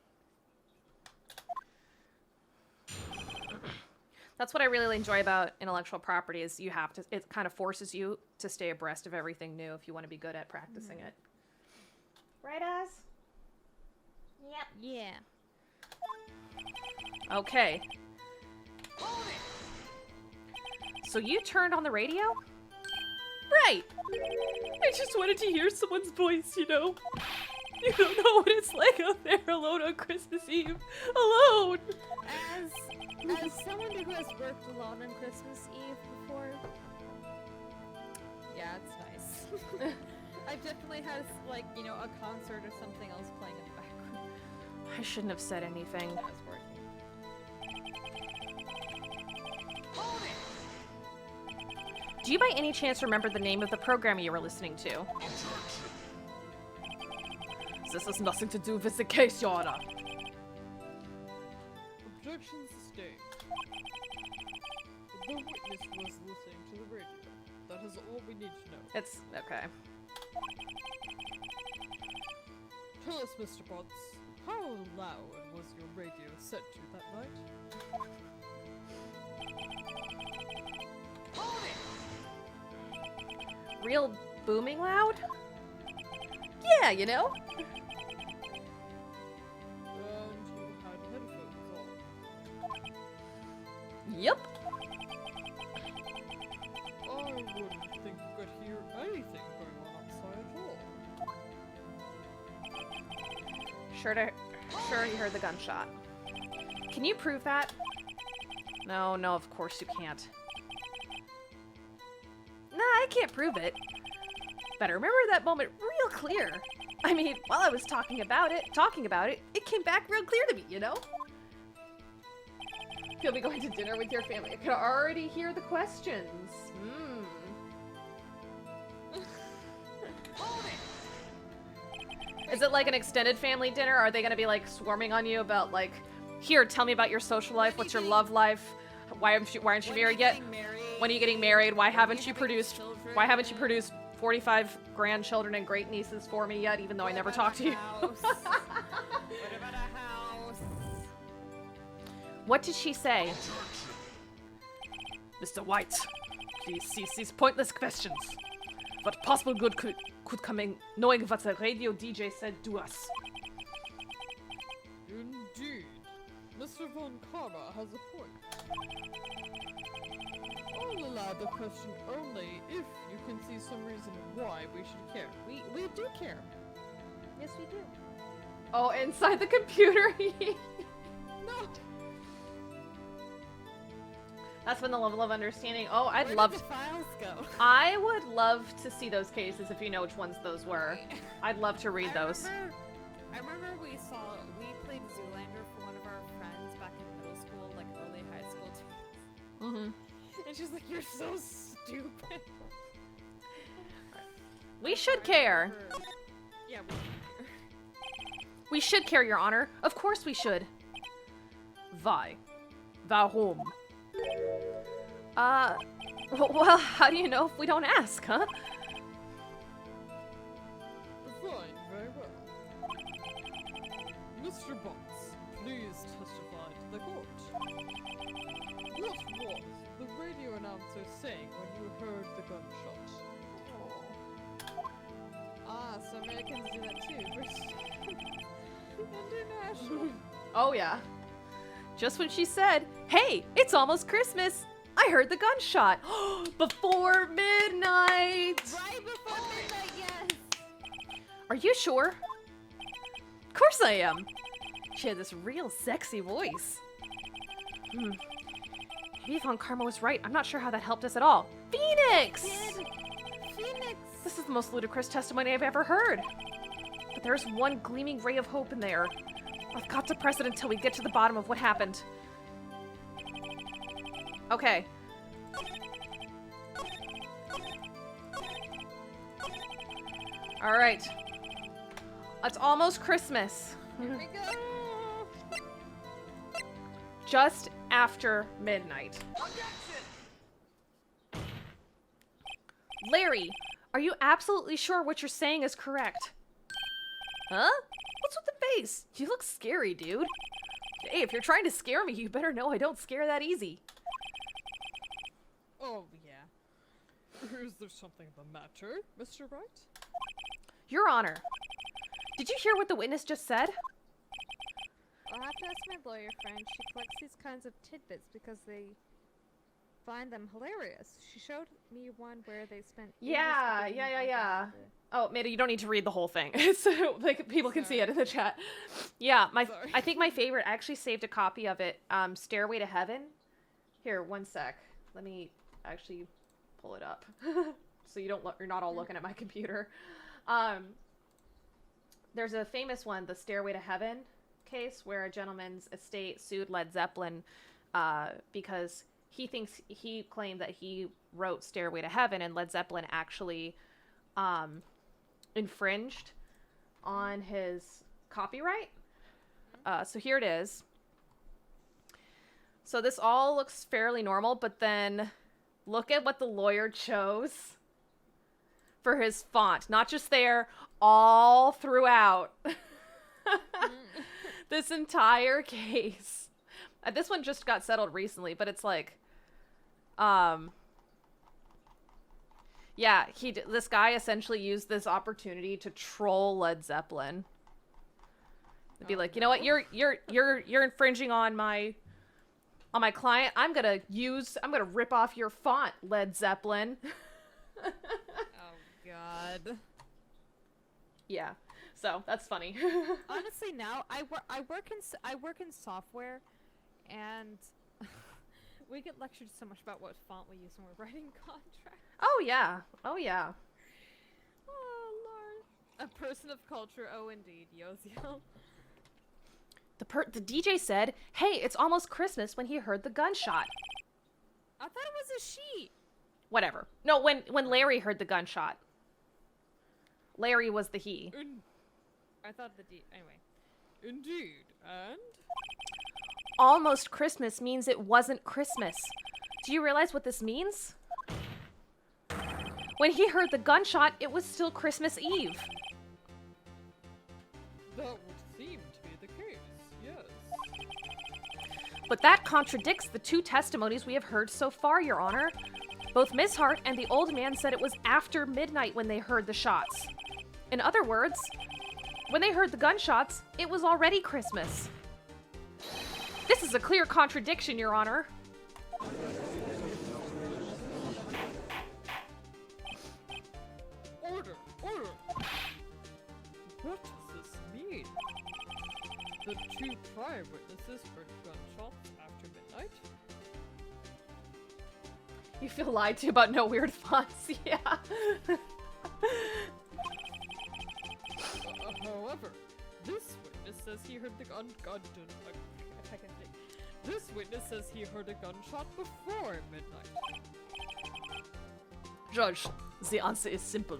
That's what I really enjoy about intellectual property is it kind of forces you to stay abreast of everything new if you want to be good at practicing it. Right, Az? Yep. Yeah. Okay. So you turned on the radio? Right! I just wanted to hear someone's voice, you know? You don't know what it's like out there alone on Christmas Eve. Alone! As someone who has worked alone on Christmas Eve before, yeah, it's nice. I've definitely had, like, you know, a concert or something else playing in the background. I shouldn't have said anything. That was working. Do you by any chance remember the name of the program you were listening to? This has nothing to do with the case, Your Honor. Objection sustained. The witness was listening to the radio. That is all we need to know. It's okay. Tell us, Mr. Potts, how loud was your radio set to that night? Real booming loud? Yeah, you know? And you had headphones on. Yep. I wouldn't think you could hear anything going on outside at all. Sure you heard the gunshot. Can you prove that? No, of course you can't. can't prove it. But I remember that moment real clear. I mean, while I was talking about it, it came back real clear to me, you know? You'll be going to dinner with your family. I can already hear the questions. Is it like an extended family dinner? Are they gonna be like swarming on you about like, here, tell me about your social life, what's your love life? Why aren't you married yet? When are you getting married? Why haven't you produced 45 grandchildren and great nieces for me yet, even though I never talked to you? What about a house? What did she say? Mr. White, please cease these pointless questions. What possible good could come in knowing what the radio DJ said to us? Indeed. Mr. Von Karma has a point. I'll allow the question only if you can see some reason why we should care. We do care. Yes, we do. Oh, inside the computer. No. That's when the level of understanding. Oh, Where did the files go? I would love to see those cases if you know which ones those were. I'd love to read those. I remember we played Zoolander for one of our friends back in middle school, like early high school days. Mm-hmm. And she's like, "You're so stupid." We should care. Yeah, We should care, Your Honor. Of course we should. Why? Warum? Well, how do you know if we don't ask, huh? Fine, very well. Mr. Box, please testify to the court. What was the radio announcer saying when you heard the gunshot? Ah, so Americans do that too. International. Oh, yeah. Just when she said, hey, it's almost Christmas, I heard the gunshot. Before midnight. right before midnight, yes. Are you sure? Of course I am. She had this real sexy voice. Maybe Von Karma was right. I'm not sure how that helped us at all. Phoenix! Phoenix. This is the most ludicrous testimony I've ever heard. But there's one gleaming ray of hope in there. I've got to press it until we get to the bottom of what happened. Okay. Alright. It's almost Christmas. Here we go. Just after midnight. Larry, are you absolutely sure what you're saying is correct? Huh? What's with the face? You look scary, dude. Hey, if you're trying to scare me, you better know I don't scare that easy. Oh, yeah. Is there something the matter, Mr. Wright? Your Honor, did you hear what the witness just said? I'll have to ask my lawyer friend. She collects these kinds of tidbits because they find them hilarious. She showed me one where they spent Yeah. Oh, Meta, you don't need to read the whole thing. So like people can see it in the chat. Yeah, I think my favorite, I actually saved a copy of it. Stairway to Heaven. Here, one sec. Let me actually pull it up. So you're not all looking at my computer. There's a famous one, the Stairway to Heaven case, where a gentleman's estate sued Led Zeppelin because he claimed that he wrote Stairway to Heaven and Led Zeppelin actually infringed on his copyright. So here it is. So this all looks fairly normal, but then look at what the lawyer chose for his font. Not just there, all throughout. This entire case. This one just got settled recently, but it's like, yeah, this guy essentially used this opportunity to troll Led Zeppelin. To be like, you know what, you're infringing on my client. I'm gonna rip off your font, Led Zeppelin. Oh God. Yeah. So that's funny. Honestly, now I work in software, and We get lectured so much about what font we use when we're writing contracts. Oh yeah. Oh yeah. Oh lord. A person of culture. Oh indeed, Yozio. The DJ said, "Hey, it's almost Christmas," when he heard the gunshot. I thought it was a she. Whatever. No, when Larry heard the gunshot. Larry was the he. I thought the D. Anyway. Indeed, and? Almost Christmas means it wasn't Christmas. Do you realize what this means? When he heard the gunshot, it was still Christmas Eve. That would seem to be the case, yes. But that contradicts the two testimonies we have heard so far, Your Honor. Both Miss Hart and the old man said it was after midnight when they heard the shots. In other words, when they heard the gunshots, it was already Christmas. This is a clear contradiction, Your Honor. Order! Order! What does this mean? The two prior witnesses heard gunshots after midnight? You feel lied to about no weird fonts, yeah. However, this witness says he heard the This witness says he heard a gunshot before midnight. Judge, the answer is simple.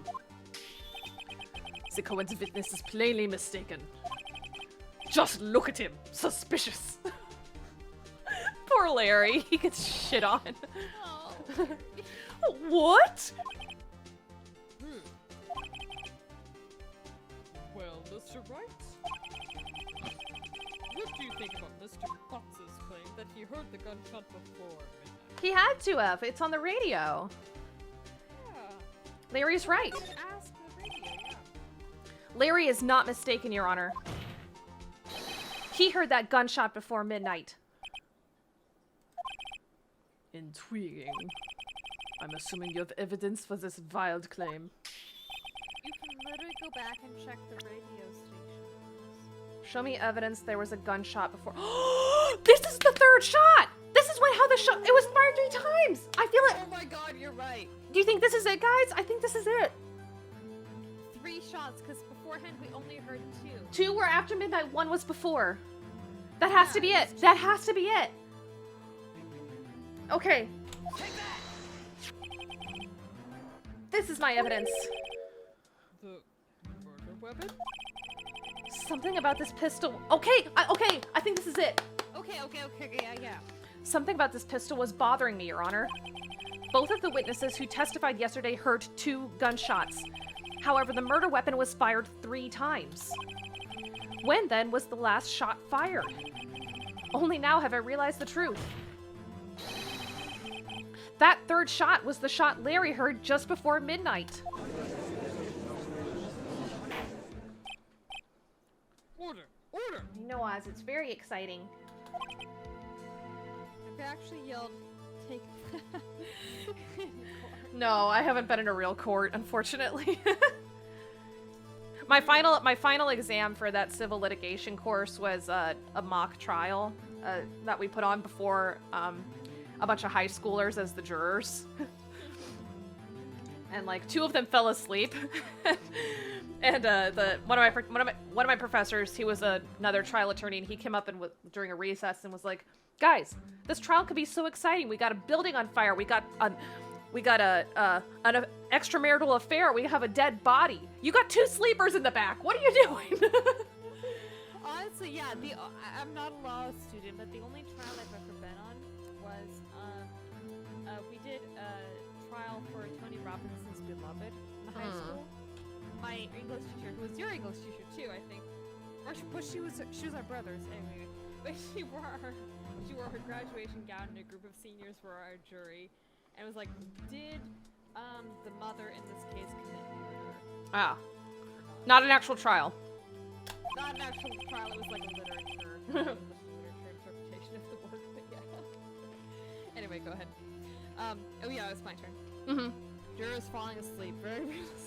The Cohen's witness is plainly mistaken. Just look at him. Suspicious. Poor Larry. He gets shit on. Oh. What? Well, Mr. Wright? What do you think about Mr. Potts's claim that he heard the gunshot before midnight? He had to have. It's on the radio. Yeah. Larry's right. Ask the radio, yeah. Larry is not mistaken, Your Honor. He heard that gunshot before midnight. Intriguing. I'm assuming you have evidence for this wild claim. You can literally go back and check the radio stations. Show me evidence there was a gunshot before. This is the third shot! This is how the shot. It was fired 3 times! I feel it. Oh my god, you're right. Do you think this is it, guys? I think this is it. 3 shots, because beforehand we only heard 2. 2 were after midnight, 1 was before. That has to be it. That has to be it. Okay. This is my evidence. The murder weapon? Something about this pistol. Okay, okay, I think this is it. Okay, yeah. Something about this pistol was bothering me, Your Honor. Both of the witnesses who testified yesterday heard 2 gunshots. However, the murder weapon was fired 3 times. When then was the last shot fired? Only now have I realized the truth. That 3rd shot was the shot Larry heard just before midnight. Order! Order! I know, Oz, it's very exciting. I've actually yelled, take that. No, I haven't been in a real court, unfortunately. My final exam for that civil litigation course was a mock trial that we put on before a bunch of high schoolers as the jurors. And like 2 of them fell asleep. And one of my professors, he was another trial attorney, and he came up and during a recess and was like, "Guys, this trial could be so exciting. We got a building on fire. We got an extramarital affair. We have a dead body. You got 2 sleepers in the back. What are you doing?" Honestly, yeah. I'm not a law student, but the only trial I've ever been on was we did a trial for Tony Robinson's Beloved in high school. My English teacher, who was your English teacher too, I think, she was our brothers anyway. But she wore her graduation gown, and a group of seniors were our jury, and it was like, did the mother in this case commit murder? Ah, not an actual trial. Not an actual trial. It was like a literature interpretation of the work. But yeah. Anyway, go ahead. Oh yeah, it's my turn. Mm-hmm. Jurors falling asleep. Very realistic.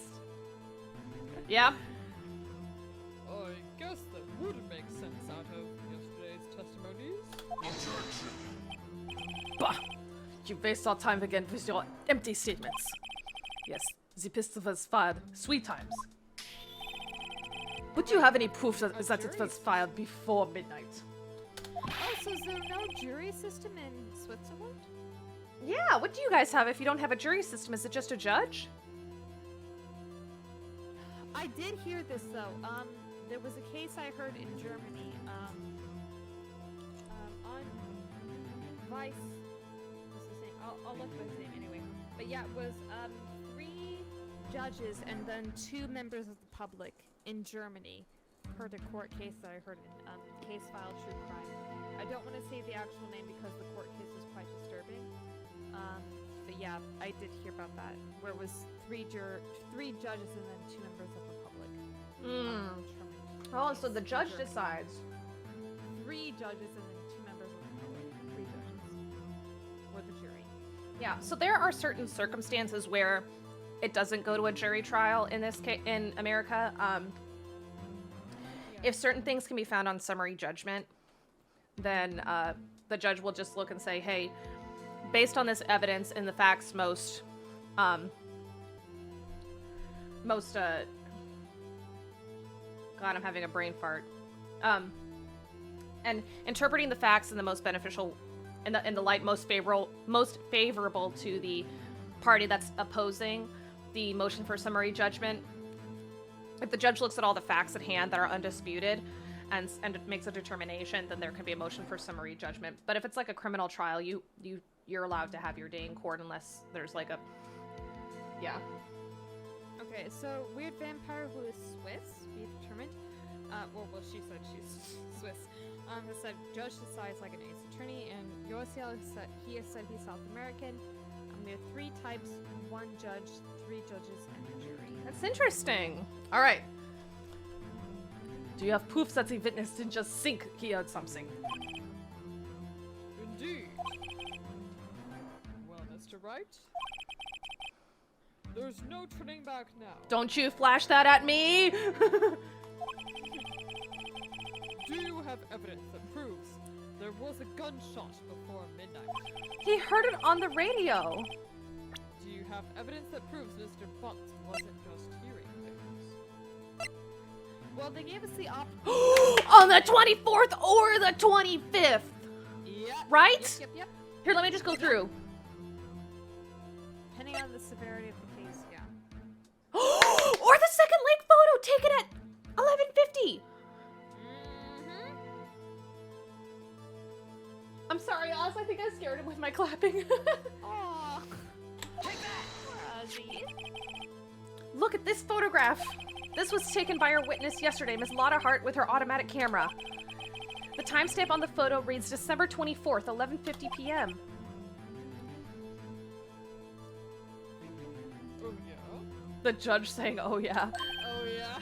Yeah. I guess that would make sense out of yesterday's testimonies. Bah. you waste our time again with your empty statements. Yes, the pistol was fired 3 times. Would you have any proof that it was fired before midnight? Oh, so is there no jury system in Switzerland? Yeah, what do you guys have if you don't have a jury system? Is it just a judge? I did hear this though. There was a case I heard in Germany. On Vice. What's his name? I'll look for his name anyway. But yeah, it was 3 judges and then 2 members of the public in Germany heard a court case that I heard in Case File True Crime. I don't want to say the actual name because the court case was quite disturbing. But yeah, I did hear about that, where it was 3 judges and then 2 members of the public. Oh, so the judge decides. 3 judges and then 2 members of the public. 3 judges. Or the jury. Yeah, so there are certain circumstances where it doesn't go to a jury trial in this case in America. If certain things can be found on summary judgment, then the judge will just look and say, hey, based on this evidence and the facts most God, I'm having a brain fart. And interpreting the facts in the most beneficial, in the light most favorable to the party that's opposing the motion for summary judgment. If the judge looks at all the facts at hand that are undisputed and makes a determination, then there can be a motion for summary judgment. But if it's like a criminal trial, you're allowed to have your day in court unless there's like a, yeah. Okay, so Weird Vampire, who is Swiss, we determined. Well, she said she's Swiss. Has said judge decides like an ace attorney, and Yosiel said he has said he's South American. We have 3 types, 1 judge, 3 judges, and a jury. That's interesting. All right. Do you have proof that the witness didn't just think he heard something? Indeed. Well, Mr. Wright, there's no turning back now. Don't you flash that at me! Do you have evidence that proves there was a gunshot before midnight? He heard it on the radio. Do you have evidence that proves Mr. Bunt wasn't just hearing things? Well, they gave us the option. On the 24th or the 25th! Yep. Right? Yep. Here, let me just go through. Depending on the severity of the case, yeah. Or the second lake photo taken at 11:50. I'm sorry, Oz. I think I scared him with my clapping. Aww. Take that! Ozzy. Look at this photograph. This was taken by our witness yesterday, Miss Lotta Hart, with her automatic camera. The timestamp on the photo reads December 24th, 11:50 p.m. Oh yeah? The judge saying, oh yeah. Oh yeah?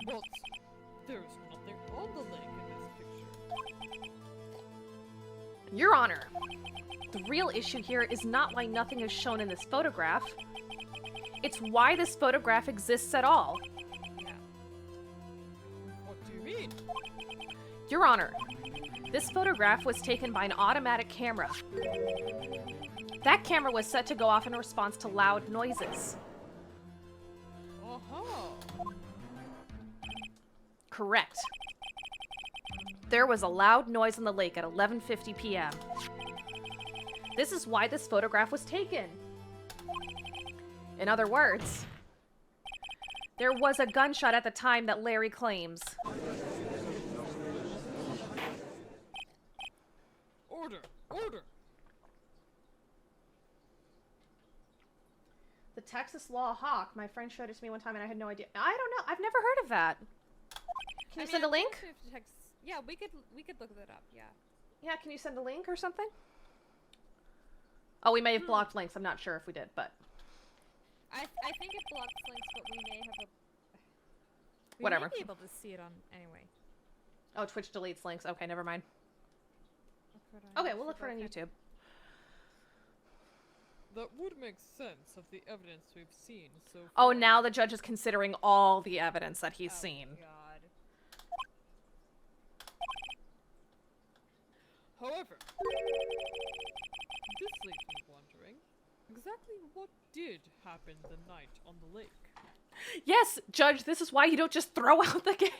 But there's nothing on the lake in this picture. Your Honor, the real issue here is not why nothing is shown in this photograph. It's why this photograph exists at all. Yeah. What do you mean? Your Honor, this photograph was taken by an automatic camera. That camera was set to go off in response to loud noises. Correct. There was a loud noise on the lake at 11:50 p.m. This is why this photograph was taken. In other words, there was a gunshot at the time that Larry claims. Order! Order! The Texas Law Hawk. My friend showed it to me one time and I had no idea. I don't know. I've never heard of that. Can you send a link? Yeah, we could look that up, yeah. Yeah, can you send a link or something? Oh, we may have blocked links. I'm not sure if we did, but... I think it blocks links, but we may have a... Whatever. We may be able to see it on... Anyway. Oh, Twitch deletes links. Okay, never mind. On Okay, we'll look for it on YouTube. That would make sense of the evidence we've seen so far. Oh, now the judge is considering all the evidence that he's seen. God. However, this leaves me wondering exactly what did happen the night on the lake. Yes, Judge, this is why you don't just throw out the case.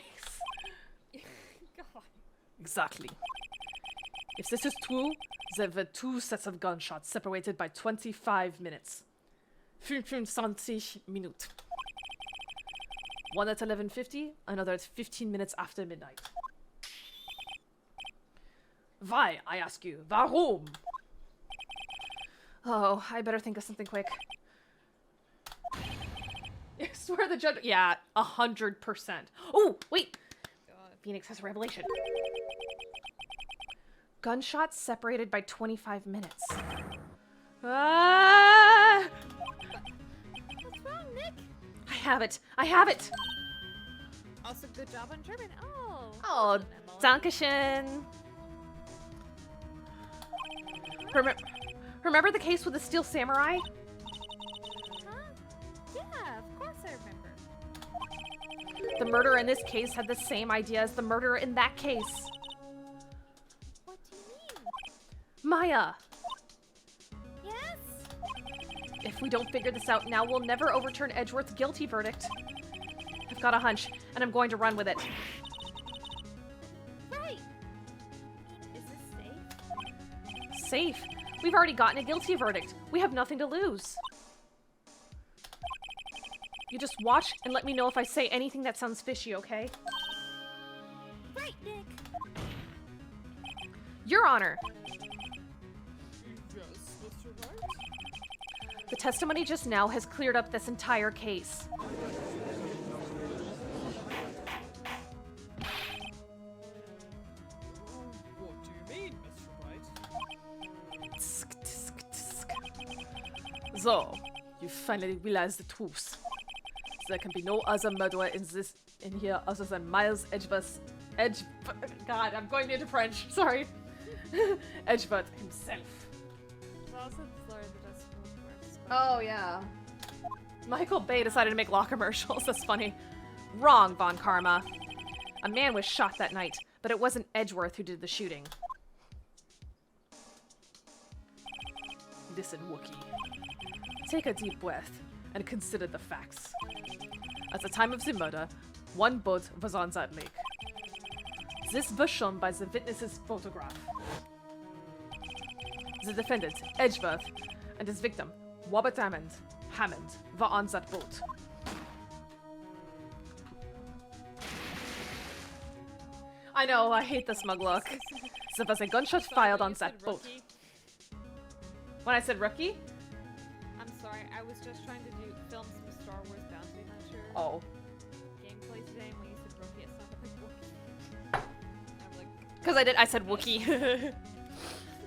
God. Exactly. If this is true, there were 2 sets of gunshots separated by 25 minutes. 25 minutes. One at 11:50, another at 15 minutes after midnight. Why, I ask you? Warum? Oh, I better think of something quick. I swear the judge... Yeah, 100%. Oh, wait! God. Phoenix has a revelation. Gunshots separated by 25 minutes. Ah! What's wrong, Nick? I have it! I have it! Also, good job on German. Oh. Oh, Emily. Dankeschön. Remember the case with the steel samurai? Huh? Yeah, of course I remember. The murderer in this case had the same idea as the murderer in that case. What do you mean? Maya, Yes? if we don't figure this out now, we'll never overturn Edgeworth's guilty verdict. I've got a hunch, and I'm going to run with it. Right. Is this safe? Safe. We've already gotten a guilty verdict. We have nothing to lose. You just watch and let me know if I say anything that sounds fishy, okay? Right, Nick. Your Honor, Yes, Mr. Wright? the testimony just now has cleared up this entire case. What do you mean, Mr. Wright? So, you finally realize the truth. There can be no other murderer in here other than Miles Edgeworth. God, I'm going into French. Sorry. Edgeworth himself. Also, Flora the Decimal Force. Oh, yeah. Michael Bay decided to make law commercials. That's funny. Wrong, Von Karma. A man was shot that night, but it wasn't Edgeworth who did the shooting. Listen, Wookie. Take a deep breath and consider the facts. At the time of the murder, one boat was on that lake. This was shown by the witness's photograph. The defendant, Edgeworth, and his victim, Robert Hammond, were on that boat. I know, I hate the smug look. There was a gunshot fired on that boat. When I said rookie? I'm sorry, I was just trying to film some Star Wars Bounty Hunter Oh. gameplay today, and when you said rookie, it sounded like Wookiee. I'm like, Because I said Wookie.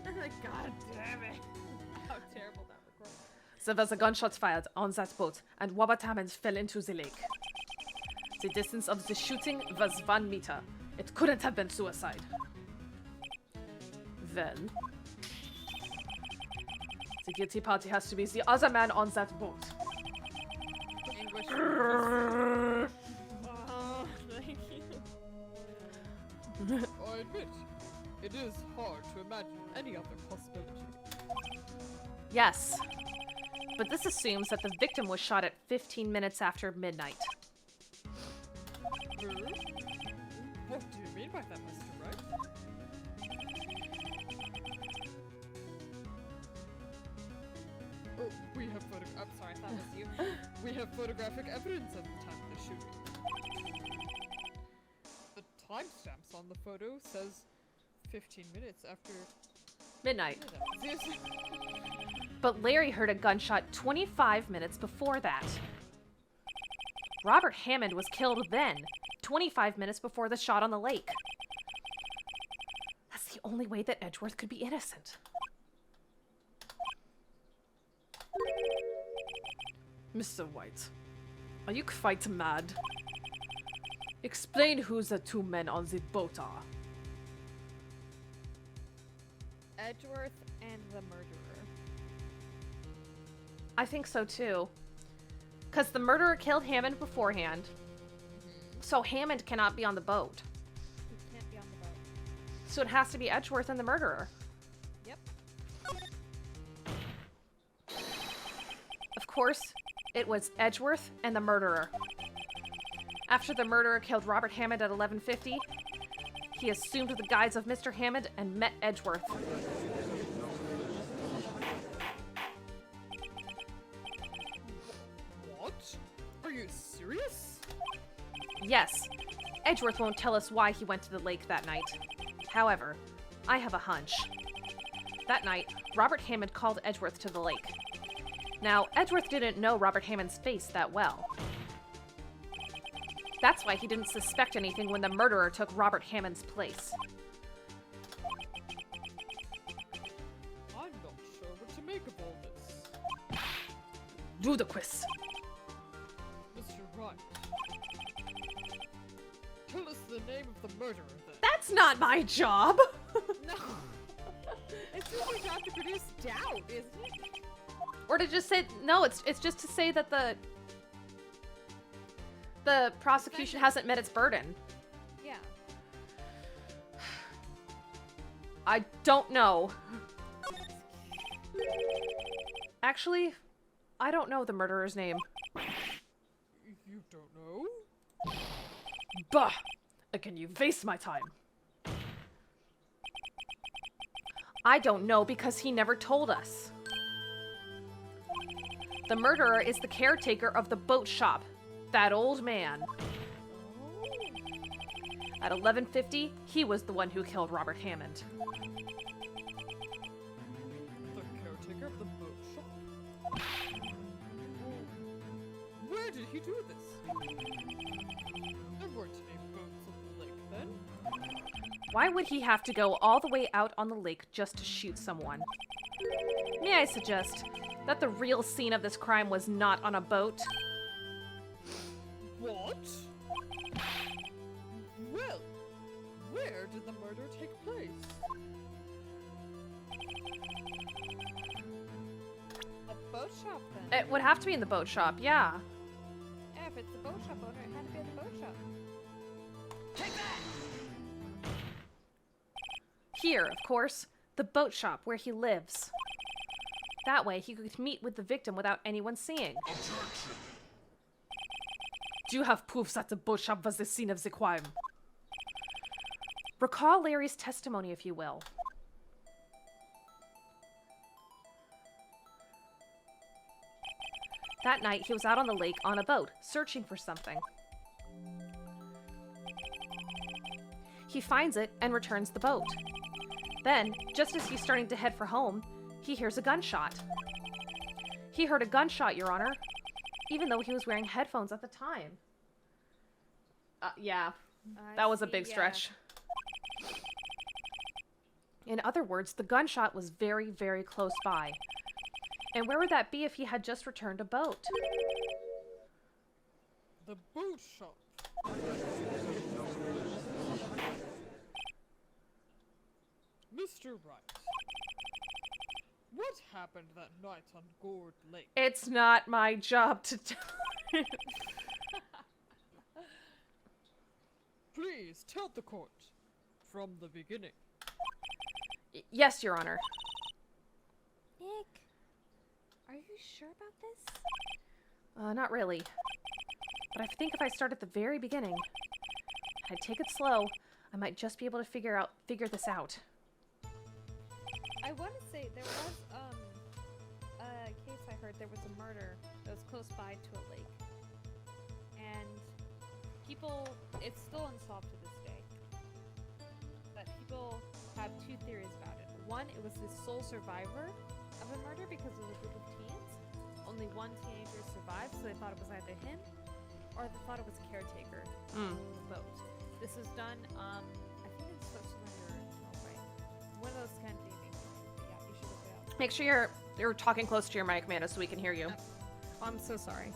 I'm like, God damn it. How terrible that recording. There was a gunshot fired on that boat, and Robert Hammond fell into the lake. The distance of the shooting was 1 meter. It couldn't have been suicide. Then, the guilty party has to be the other man on that boat. English. Oh, thank you. I admit, it is hard to imagine any other possibility. Yes, but this assumes that the victim was shot at 15 minutes after midnight. What do you mean by that, Mr. Wright? Oh, we have I'm sorry, I thought it was you. We have photographic evidence at the time of the shooting. The timestamps on the photo says 15 minutes after Midnight. Yes. But Larry heard a gunshot 25 minutes before that. Robert Hammond was killed then, 25 minutes before the shot on the lake. That's the only way that Edgeworth could be innocent. Mr. White, are you quite mad? Explain who the 2 men on the boat are. Edgeworth and the murderer. I think so too. Because the murderer killed Hammond beforehand. So Hammond cannot be on the boat. He can't be on the boat. So it has to be Edgeworth and the murderer. Yep. Of course, it was Edgeworth and the murderer. After the murderer killed Robert Hammond at 11:50, he assumed the guise of Mr. Hammond and met Edgeworth. What? Are you serious? Yes, Edgeworth won't tell us why he went to the lake that night. However, I have a hunch. That night, Robert Hammond called Edgeworth to the lake. Now, Edgeworth didn't know Robert Hammond's face that well. That's why he didn't suspect anything when the murderer took Robert Hammond's place. I'm not sure what to make of all this. Ludicrous. Mr. Wright. Tell us the name of the murderer then. That's not my job! No. It's just your job to produce doubt, isn't it? Or to just say, no, it's just to say that the prosecution hasn't met its burden. Yeah. I don't know. Actually, I don't know the murderer's name. You don't know? Bah! Can you waste my time? I don't know because he never told us. The murderer is the caretaker of the boat shop. That old man. At 11:50, he was the one who killed Robert Hammond. The caretaker of the boat shop? Where did he do this? There weren't any boats on the lake then. Why would he have to go all the way out on the lake just to shoot someone? May I suggest that the real scene of this crime was not on a boat? What? Well, where did the murder take place? A boat shop then. It would have to be in the boat shop, yeah. Yeah, if it's the boat shop owner, it had to be at the boat shop. Here, of course, the boat shop where he lives. That way, he could meet with the victim without anyone seeing. Do you have proofs that the boat shop was the scene of the crime? Recall Larry's testimony, if you will. That night, he was out on the lake on a boat, searching for something. He finds it and returns the boat. Then, just as he's starting to head for home, he hears a gunshot. He heard a gunshot, Your Honor, even though he was wearing headphones at the time. Yeah, that was a big stretch. In other words, the gunshot was very, very close by. And where would that be if he had just returned a boat? The boat shop. Mr. Wright, what happened that night on Gourd Lake? It's not my job to tell you. Please tell the court from the beginning. Yes, Your Honor. Nick, are you sure about this? Not really. But I think if I start at the very beginning, and I take it slow, I might just be able to figure this out. I want to say there was a case I heard there was a murder that was close by to a lake, and it's still unsolved to this day. But people have two theories about it. One, it was the sole survivor of a murder because it was a group of teens. Only one teenager survived, so they thought it was either him or they thought it was a caretaker of the boat. This was done, I think in Switzerland or Norway. One of those Scandinavian. Yeah, you should look it up. Make sure you're talking close to your mic, Amanda, so we can hear you. Oh, I'm so sorry.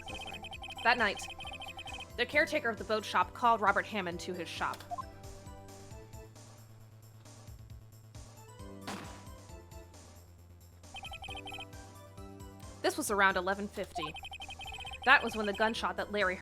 So sorry. That night, the caretaker of the boat shop called Robert Hammond to his shop. This was around 11:50. That was when the gunshot that Larry